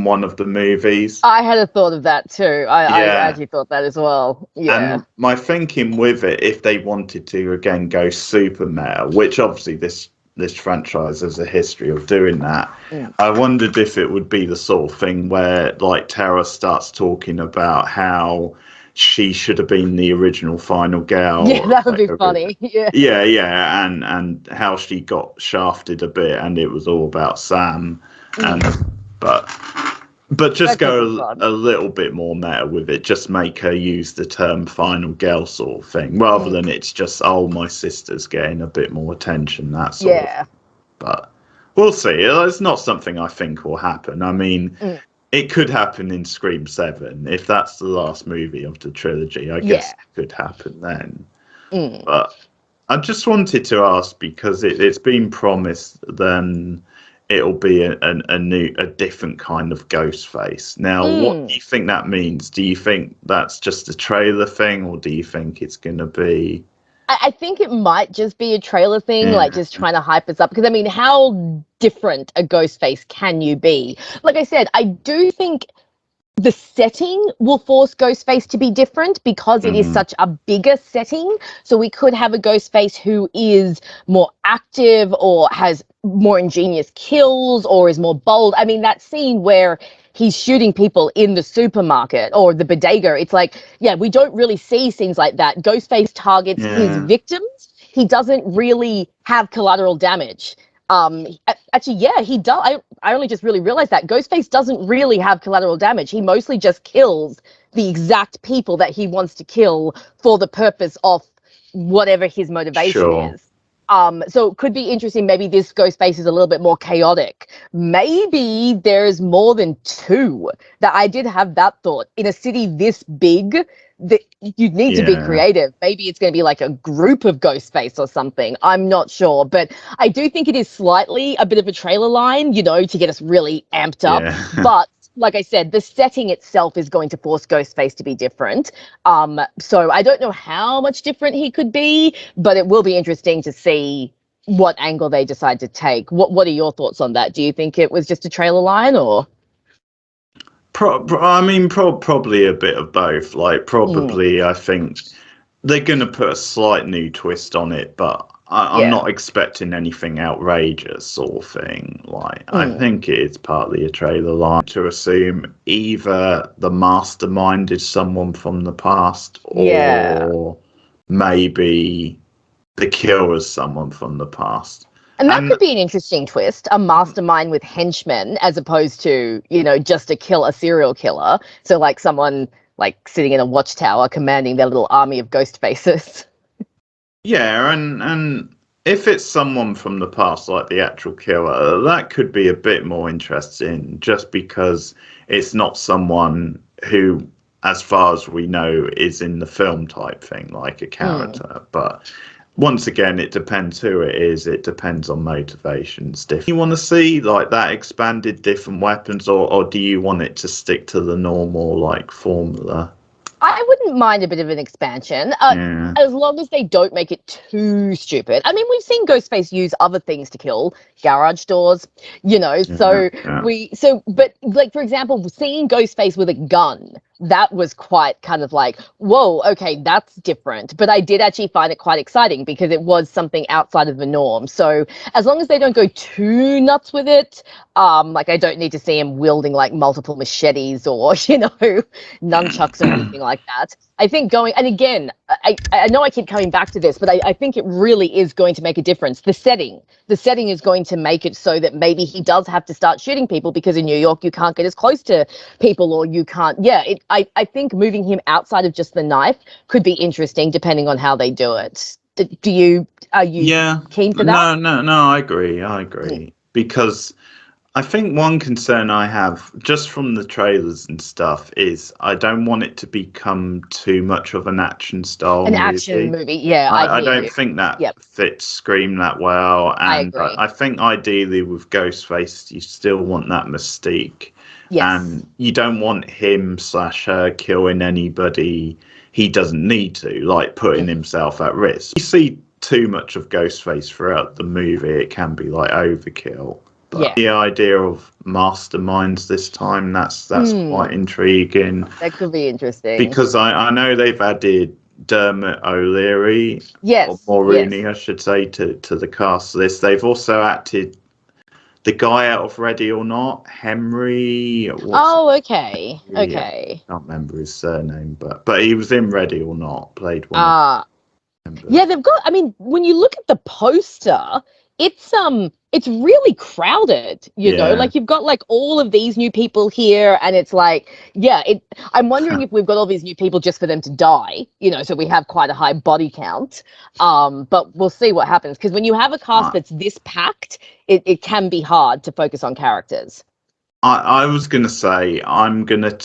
one of the movies. I had a thought of that too. I actually thought that as well. Yeah. And my thinking with it, if they wanted to again go super meta, which obviously this franchise has a history of doing that, I wondered if it would be the sort of thing where like Tara starts talking about how she should have been the original final girl. Yeah, that would be funny. Yeah, and how she got shafted a bit, and it was all about Sam. And but just go a little bit more meta with it. Just make her use the term final girl sort of thing, rather than it's just, oh, my sister's getting a bit more attention, that sort of. But we'll see. It's not something I think will happen. I mean, it could happen in Scream 7. If that's the last movie of the trilogy, I guess it could happen then. But I just wanted to ask, because it's been promised then it'll be a different kind of Ghostface. Now, what do you think that means? Do you think that's just a trailer thing, or do you think it's going to be... I think it might just be a trailer thing, like just trying to hype us up. Because, I mean, how different a Ghostface can you be? Like I said, I do think the setting will force Ghostface to be different because it is such a bigger setting. So we could have a Ghostface who is more active or has more ingenious kills or is more bold. I mean, that scene where he's shooting people in the supermarket or the bodega, it's like, we don't really see scenes like that. Ghostface targets his victims. He doesn't really have collateral damage. Actually, he does. I only just really realized that Ghostface doesn't really have collateral damage. He mostly just kills the exact people that he wants to kill for the purpose of whatever his motivation is. So it could be interesting. Maybe this Ghostface is a little bit more chaotic. Maybe there's more than two. That I did have that thought. In a city this big, you'd need to be creative. Maybe it's going to be like a group of Ghostface or something. I'm not sure. But I do think it is slightly a bit of a trailer line, to get us really amped up. But like I said, the setting itself is going to force Ghostface to be different. So I don't know how much different he could be, but it will be interesting to see what angle they decide to take. What are your thoughts on that? Do you think it was just a trailer line, or? Probably a bit of both. Like, probably, I think they're going to put a slight new twist on it, but I'm not expecting anything outrageous sort of thing. Like, I think it is partly a trailer line to assume either the mastermind is someone from the past, or maybe the killer is someone from the past. And that could be an interesting twist, a mastermind with henchmen as opposed to, just a serial killer. So like someone like sitting in a watchtower commanding their little army of ghost faces. Yeah, and if it's someone from the past, like the actual killer, that could be a bit more interesting, just because it's not someone who, as far as we know, is in the film type thing, like a character. But once again, it depends who it is. It depends on motivations. Do you want to see like that expanded different weapons, or do you want it to stick to the normal like formula? I wouldn't mind a bit of an expansion, as long as they don't make it too stupid. I mean, we've seen Ghostface use other things to kill, garage doors, but like, for example, seeing Ghostface with a gun, that was quite kind of like, whoa, okay, that's different. But I did actually find it quite exciting because it was something outside of the norm. So as long as they don't go too nuts with it, like I don't need to see him wielding like multiple machetes or, nunchucks or anything like that. I think going, and again, I know I keep coming back to this, but I think it really is going to make a difference. The setting is going to make it so that maybe he does have to start shooting people, because in New York you can't get as close to people, or you can't. Yeah, I think moving him outside of just the knife could be interesting, depending on how they do it. Are you keen for that? No, I agree. Because I think one concern I have, just from the trailers and stuff, is I don't want it to become too much of an action style action movie. Yeah, I don't think that fits Scream that well. And I agree. I think ideally with Ghostface, you still want that mystique. Yes. And you don't want him / her killing anybody he doesn't need to, like putting himself at risk. You see too much of Ghostface throughout the movie, it can be like overkill. But the idea of masterminds this time, that's quite intriguing. That could be interesting. Because I know they've added Dermot O'Leary, or Mulrooney, I should say, to the cast list. They've also added the guy out of Ready or Not, Henry. Okay. I can't remember his surname, but he was in Ready or Not, played one. Yeah, they've got. I mean, when you look at the poster, it's really crowded, you know, like you've got like all of these new people here, and it's like, I'm wondering if we've got all these new people just for them to die, you know, so we have quite a high body count. But we'll see what happens, because when you have a cast that's this packed, it can be hard to focus on characters. I was gonna say I'm gonna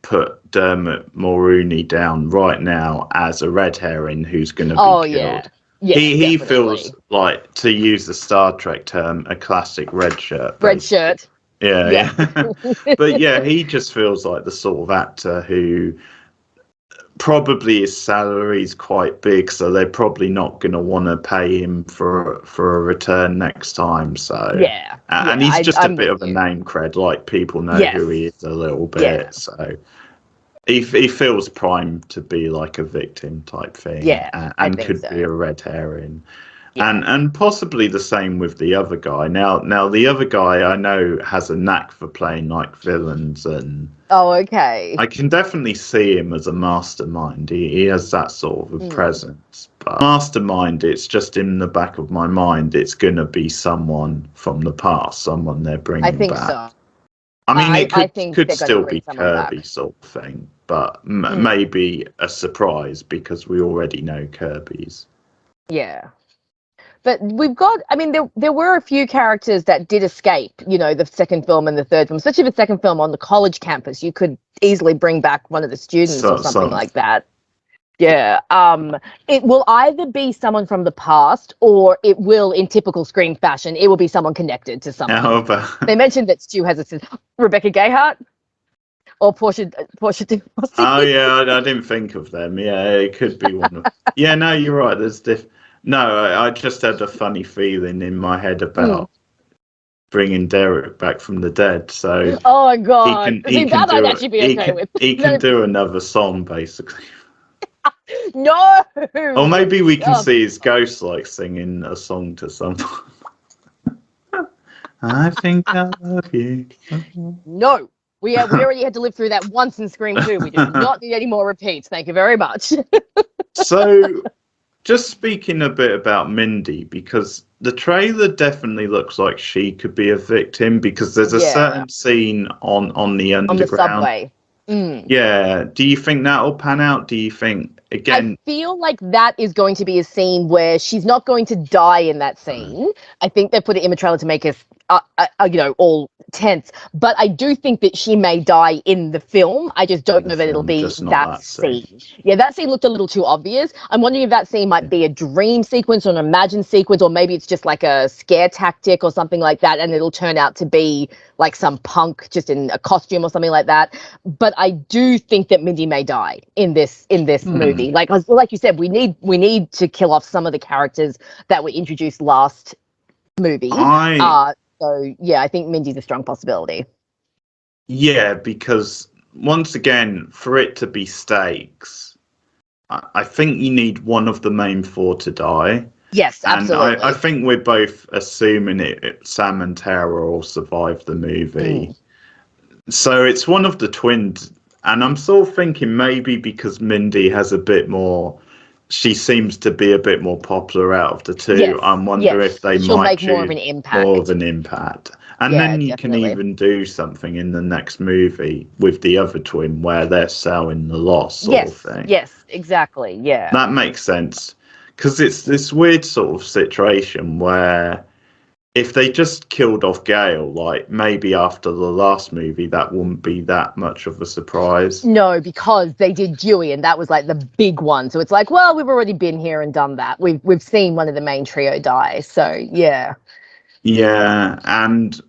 put Dermot Mulrooney down right now as a red herring who's gonna be killed. Yeah, he feels like, to use the Star Trek term, a classic red shirt. Red shirt. Yeah. But yeah, he just feels like the sort of actor who probably his salary is quite big, so they're probably not going to want to pay him for a return next time. So and he's just a bit of a name cred, like people know who he is a little bit. So he feels primed to be like a victim type thing, and could be a red herring, and possibly the same with the other guy. Now the other guy I know has a knack for playing like villains, and I can definitely see him as a mastermind. He has that sort of a presence, but mastermind, it's just in the back of my mind, it's gonna be someone from the past, someone they're bringing back. I think so. I mean, it could still be Kirby sort of thing, but maybe a surprise, because we already know Kirby's. Yeah. But we've got, I mean, there were a few characters that did escape, you know, the second film and the third film, especially the second film on the college campus. You could easily bring back one of the students or something like that. Yeah. It will either be someone from the past, or it will, in typical Scream fashion, it will be someone connected to someone. They mentioned that Stu has a Rebecca Gayheart or Portia de Rossi. Oh yeah, I didn't think of them. Yeah, it could be one of. Yeah, no, you're right. There's No, I just had a funny feeling in my head about bringing Derek back from the dead. So oh my god, I'd actually be okay with. He can do another song, basically. No. Or maybe we can see his ghost like singing a song to someone. I think I love you. No. We already had to live through that once in Scream 2. We do not need any more repeats. Thank you very much. So, just speaking a bit about Mindy, because the trailer definitely looks like she could be a victim, because there's a certain scene on the underground. On the subway. Yeah. Do you think that'll pan out? Do you think, again... I feel like that is going to be a scene where she's not going to die in that scene. I think they put it in the trailer to make us, all tense. But I do think that she may die in the film. I just don't know that it'll be that scene. Yeah, that scene looked a little too obvious. I'm wondering if that scene might be a dream sequence or an imagined sequence, or maybe it's just like a scare tactic or something like that, and it'll turn out to be like some punk just in a costume or something like that. But I do think that Mindy may die in this movie. Like you said, we need to kill off some of the characters that were introduced last movie. So yeah, I think Mindy's a strong possibility. Yeah, because once again, for it to be stakes, I think you need one of the main four to die. Yes, absolutely. And I think we're both assuming Sam and Tara will survive the movie. So it's one of the twins And I'm sort of thinking maybe because Mindy has a bit more, she seems to be a bit more popular out of the two. Yes, I wonder if they she'll might make more of choose an impact. more of an impact. And Yeah, then you can definitely. even do something in the next movie with the other twin where they're selling the loss sort of thing. Yes, exactly. Yeah. That makes sense. Because it's this weird sort of situation where if they just killed off Gale, like maybe after the last movie, that wouldn't be that much of a surprise. No, because they did Dewey, and that was like the big one. So it's like, well, we've already been here and done that. We've seen one of the main trio die. So yeah. Yeah, and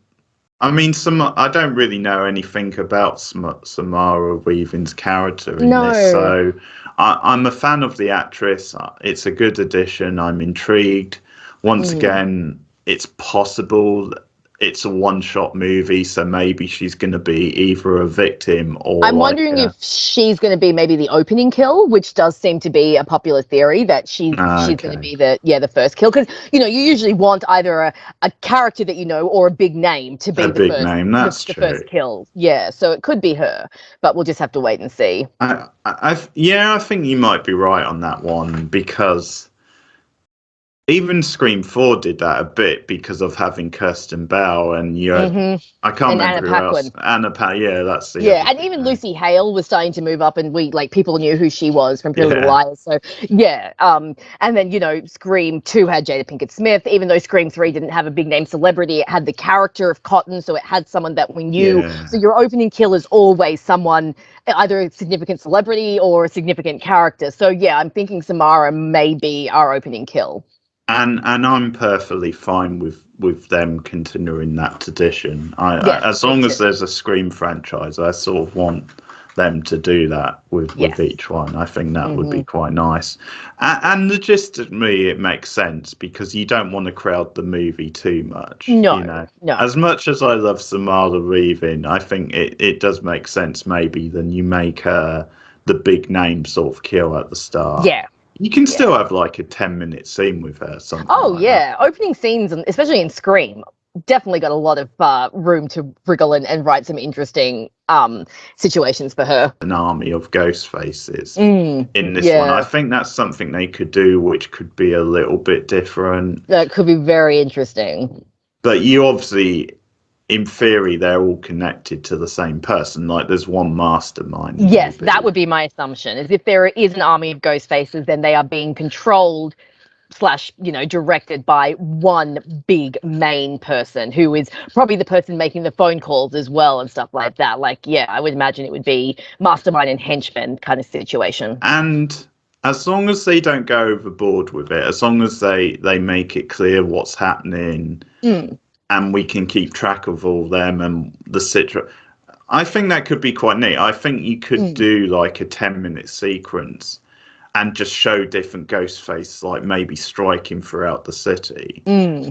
I mean, I don't really know anything about Samara Weaving's character in this, so I'm a fan of the actress. It's a good addition. I'm intrigued. Once again, it's possible it's a one-shot movie, so maybe she's going to be either a victim or. I'm wondering if she's going to be maybe the opening kill, which does seem to be a popular theory that she's going to be the first kill, because you usually want either a character that or a big name to be the first name. That's the first kill. Yeah, so it could be her, but we'll just have to wait and see. I think you might be right on that one, because even Scream 4 did that a bit because of having Kirsten Bell and I can't remember who else. Anna Paquin, yeah, that's the and even Lucy Hale was starting to move up, and people knew who she was from Pretty Little Liars. So and then Scream 2 had Jada Pinkett Smith. Even though Scream 3 didn't have a big name celebrity, it had the character of Cotton, so it had someone that we knew. Yeah. So your opening kill is always someone, either a significant celebrity or a significant character. So yeah, I'm thinking Samara may be our opening kill. And I'm perfectly fine with them continuing that tradition. As long as there's a Scream franchise, I sort of want them to do that with each one. I think that would be quite nice. And logistically, it makes sense because you don't want to crowd the movie too much. No. As much as I love Samara Weaving, I think it does make sense maybe then you make her the big name sort of kill at the start. Yeah. You can still have like a 10-minute scene with her. Opening scenes, especially in Scream, definitely got a lot of room to wriggle and write some interesting situations for her. An army of ghost faces in this one. I think that's something they could do, which could be a little bit different. That could be very interesting. But you obviously, in theory, they're all connected to the same person. Like there's one mastermind. Yes, that would be my assumption. Is if there is an army of ghost faces, then they are being controlled / directed by one big main person who is probably the person making the phone calls as well and stuff like that. I would imagine it would be mastermind and henchman kind of situation. And as long as they don't go overboard with it, as long as they make it clear what's happening. And we can keep track of all them and the situation. I think that could be quite neat. I think you could do like a 10-minute sequence and just show different ghost faces, like maybe striking throughout the city.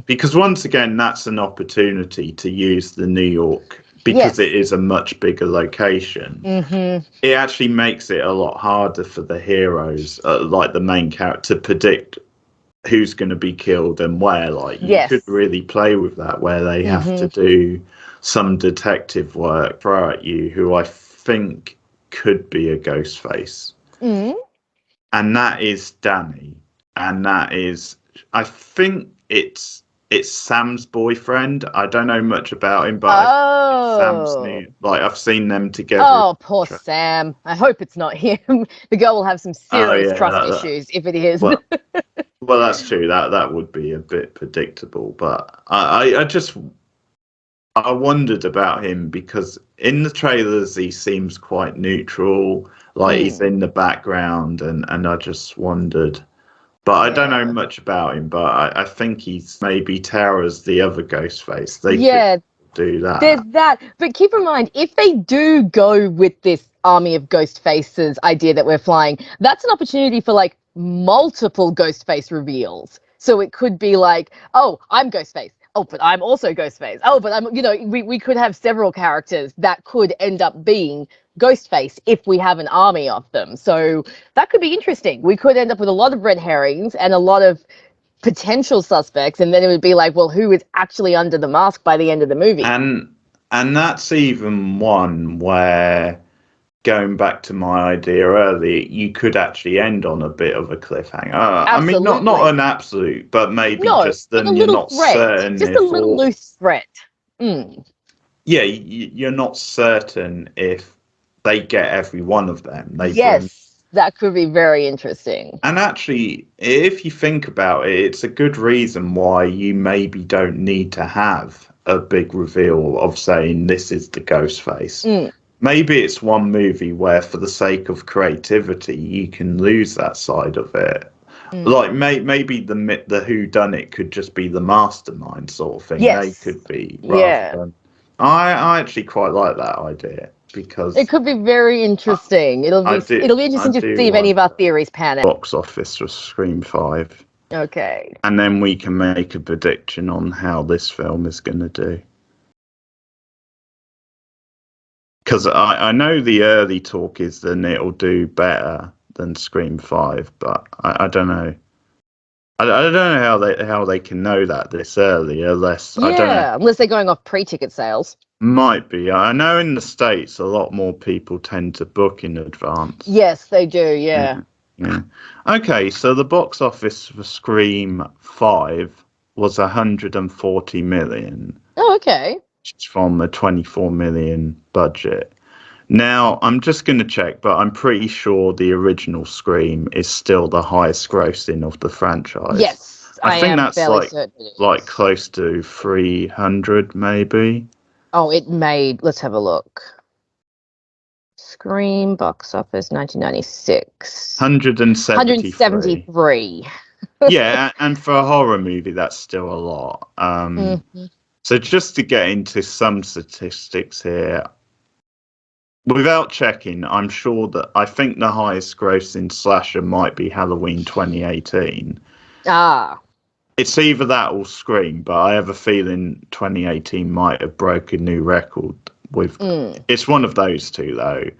Because once again, that's an opportunity to use the New York, because it is a much bigger location. It actually makes it a lot harder for the heroes, like the main character, to predict who's going to be killed and where. You could really play with that, where they have to do some detective work, throw at you who I think could be a ghost face. And that is Danny, and that is, I think it's Sam's boyfriend. I don't know much about him, but Sam's new. I've seen them together. Oh, poor Sam. I hope it's not him. The girl will have some serious trust issues if it is. Well, that's true. That would be a bit predictable, but I wondered about him because in the trailers he seems quite neutral, he's in the background, and I just wondered. But I don't know much about him, but I think he's maybe Tara's the other ghost face. They could do that. There's that. But keep in mind, if they do go with this army of ghost faces idea that we're flying, that's an opportunity for multiple ghost face reveals. So it could be oh, I'm Ghostface. Oh, but I'm also Ghostface. Oh, but I'm, we could have several characters that could end up being Ghostface if we have an army of them. So that could be interesting. We could end up with a lot of red herrings and a lot of potential suspects, and then it would be who is actually under the mask by the end of the movie? And that's even one where going back to my idea earlier, you could actually end on a bit of a cliffhanger. I mean, not Absolutely. an absolute, but maybe No, just like a then you're little not threat, certain just a if little all. loose threat. Mm. Yeah, you're not certain if they get every one of them. They bring. Yes, that could be very interesting. And actually, if you think about it, it's a good reason why you maybe don't need to have a big reveal of saying this is the ghost face. Mm. Maybe it's one movie where, for the sake of creativity, you can lose that side of it. Like maybe the who done it could just be the mastermind sort of thing. Yes. They could be rather Yeah. than. I actually quite like that idea because It could be very interesting. It'll be interesting to see if any of our theories pan out. Box office for Scream 5. Okay. And then we can make a prediction on how this film is going to do. Because I know the early talk is that it'll do better than Scream 5, but I don't know. I don't know how they can know that this early, unless I don't know. Unless they're going off pre-ticket sales. Might be. I know in the States a lot more people tend to book in advance. Yes, they do. Yeah. Yeah. Okay, so the box office for Scream 5 was 140 million. Oh, okay. From a 24 million budget. Now, I'm just going to check, but I'm pretty sure the original Scream is still the highest grossing of the franchise. Yes, I think that's like close to 300 maybe. Oh, it made, let's have a look. Scream box office 1996. 173. Yeah, and for a horror movie, that's still a lot. So just to get into some statistics here, without checking, I'm sure that I think the highest grossing slasher might be Halloween 2018. Ah. It's either that or Scream, but I have a feeling 2018 might have broken a new record with. It's one of those two, though.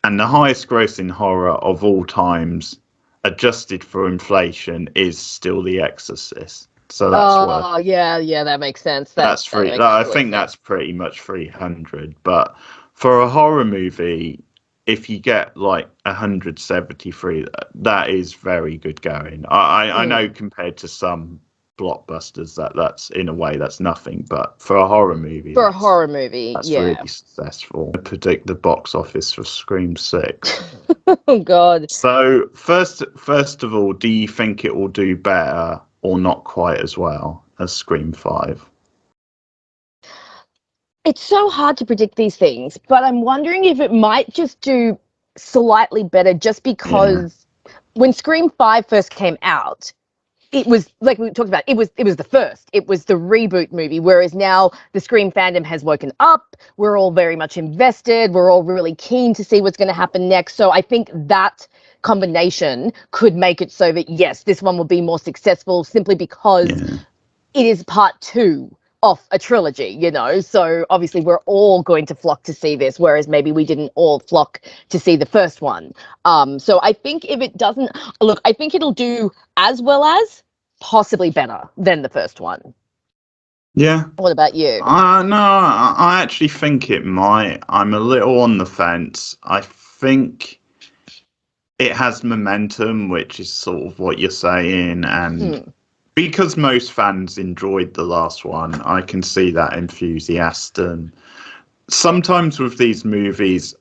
And the highest grossing horror of all times, adjusted for inflation, is still The Exorcist. So that's yeah, that makes sense. That's free. I think that's pretty much 300. But for a horror movie, if you get like 173, that is very good going. I know compared to some blockbusters that's in a way that's nothing, but for a horror movie, that's really successful. I predict the box office for Scream 6. Oh God. So first of all, do you think it will do better or not quite as well as Scream 5? It's so hard to predict these things, but I'm wondering if it might just do slightly better just because when Scream 5 first came out, it was like we talked about, it was the first. It was the reboot movie, whereas now the Scream fandom has woken up. We're all very much invested. We're all really keen to see what's going to happen next. So I think that combination could make it so that, yes, this one will be more successful simply because it is part 2 of a trilogy, so obviously we're all going to flock to see this, whereas maybe we didn't all flock to see the first one. So I think if it doesn't, look, I think it'll do as well as, possibly better than the first one. Yeah. What about you? No, I actually think it might. I'm a little on the fence. I think it has momentum, which is sort of what you're saying, and because most fans enjoyed the last one, I can see that enthusiasm. Sometimes with these movies,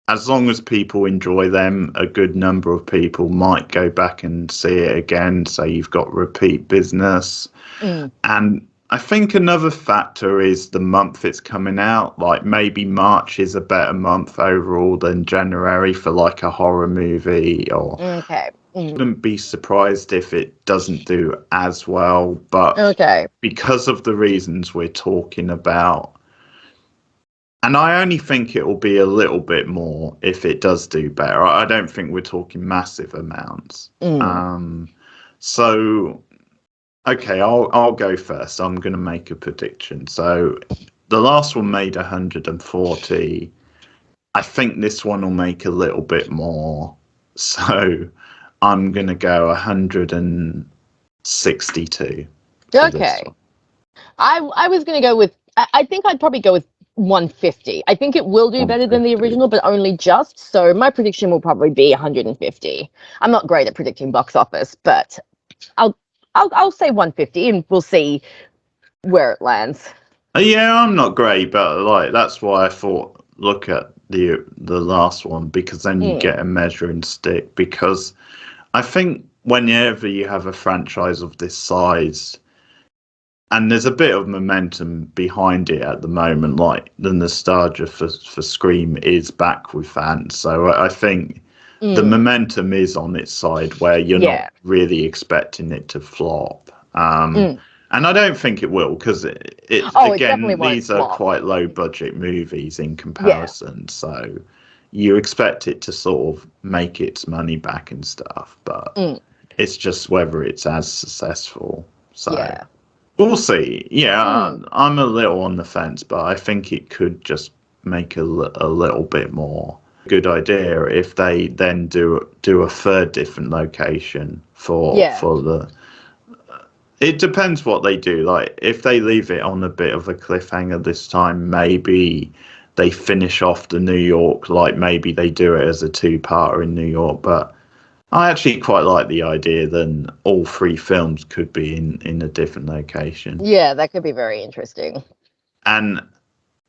as long as people enjoy them, a good number of people might go back and see it again. So you've got repeat business. And I think another factor is the month it's coming out. Like maybe March is a better month overall than January for like a horror movie. Or wouldn't be surprised if it doesn't do as well. But because of the reasons we're talking about, and I only think it will be a little bit more if it does do better. I don't think we're talking massive amounts. So, okay, I'll go first. I'm going to make a prediction. So, the last one made 140. I think this one will make a little bit more. So, I'm going to go 162. Okay. I was going to go with, I think I'd probably go with 150. I think it will do better than the 150. original, but only just. So my prediction will probably be 150. I'm not great at predicting box office, but I'll say 150, and we'll see where it lands. Yeah, I'm not great, but like that's why I thought look at the last one, because then you get a measuring stick. Because I think whenever you have a franchise of this size, and there's a bit of momentum behind it at the moment, like the nostalgia for Scream is back with fans. So I think the momentum is on its side, where you're not really expecting it to flop. And I don't think it will, because again, these are quite low budget movies in comparison. So you expect it to sort of make its money back and stuff, but it's just whether it's as successful. So we'll see. Yeah, I'm a little on the fence, but I think it could just make a little bit more. Good idea if they then do a third different location for the. It depends what they do. Like if they leave it on a bit of a cliffhanger this time, maybe they finish off the New York. Like maybe they do it as a two-parter in New York. But I actually quite like the idea that all three films could be in a different location. Yeah, that could be very interesting. And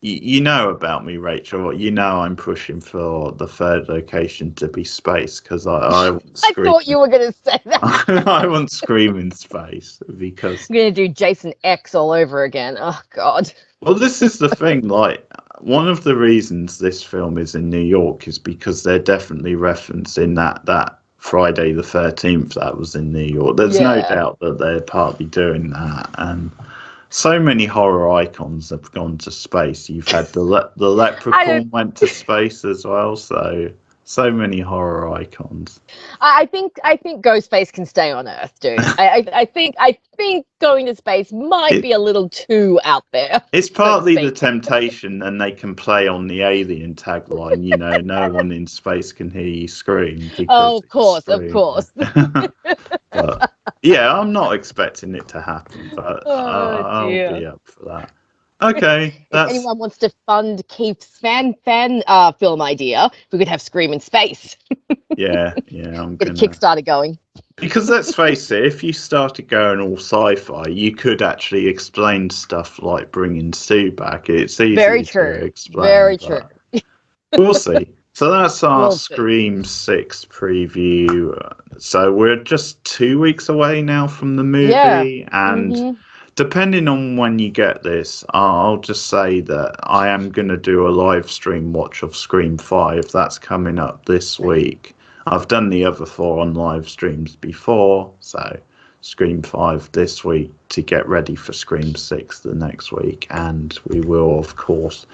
you know about me, Rachel. You know I'm pushing for the third location to be space, because I thought you were going to say that. I want Scream in space, because I'm going to do Jason X all over again. Oh, God. Well, this is the thing. Like, one of the reasons this film is in New York is because they're definitely referencing that Friday the 13th that was in New York. There's no doubt that they're partly doing that. And so many horror icons have gone to space. You've had the Leprechaun went to space as well. So many horror icons. I think Ghostface can stay on Earth, dude. I think going to space might be a little too out there. It's partly the temptation, and they can play on the Alien tagline. You know, no one in space can hear you scream. Oh, of course. But yeah, I'm not expecting it to happen, but I'll be up for that. Okay, if anyone wants to fund Keith's fan film idea, we could have Scream in space. yeah, I'm get a Kickstarter going. Because let's face it, if you started going all sci-fi, you could actually explain stuff like bringing Sue back. It's easy to explain. Very true. We'll see. So that's our Scream 6 preview. So we're just 2 weeks away now from the movie, and depending on when you get this, I'll just say that I am going to do a live stream watch of Scream 5. That's coming up this week. I've done the other 4 on live streams before, so Scream 5 this week to get ready for Scream 6 the next week. And we will, of course,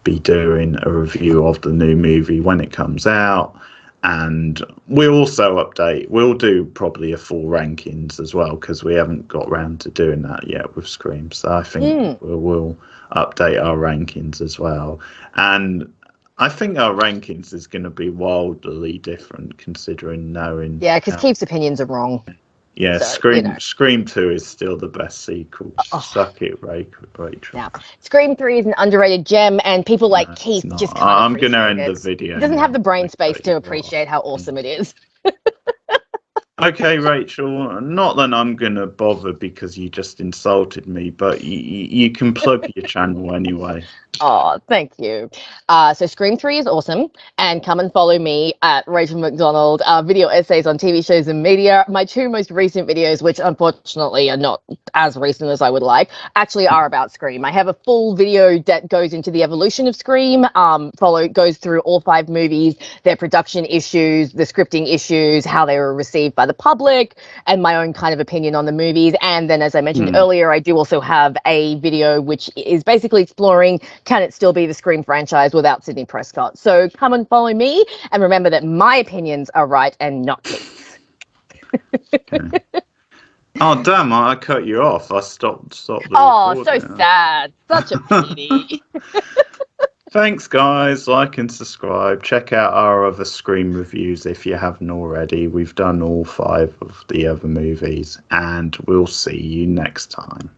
be doing a review of the new movie when it comes out. And we'll also we'll do probably a full rankings as well, because we haven't got round to doing that yet with Scream. So I think we'll update our rankings as well. And I think our rankings is going to be wildly different, considering knowing. Yeah, because Keith's opinions are wrong. Yeah, so, Scream 2 is still the best sequel. Suck it, Rachel. Yeah. Scream 3 is an underrated gem, and people like Keith just can't I'm going to end the video. He doesn't have the brain space to appreciate how awesome it is. Okay, Rachel, not that I'm going to bother because you just insulted me, but you can plug your channel anyway. Oh, thank you. So Scream 3 is awesome, and come and follow me at Rachel McDonald, video essays on TV shows and media. My 2 most recent videos, which unfortunately are not as recent as I would like, actually are about Scream. I have a full video that goes into the evolution of Scream, goes through all 5 movies, their production issues, the scripting issues, how they were received by the public, and my own kind of opinion on the movies. And then, as I mentioned earlier, I do also have a video which is basically exploring, can it still be the Scream franchise without Sidney Prescott? So come and follow me, and remember that my opinions are right and not Keith's. Oh, damn, I cut you off. I stopped the recording. So sad. Such a pity. Thanks, guys. Like and subscribe. Check out our other Scream reviews if you haven't already. We've done all 5 of the other movies, and we'll see you next time.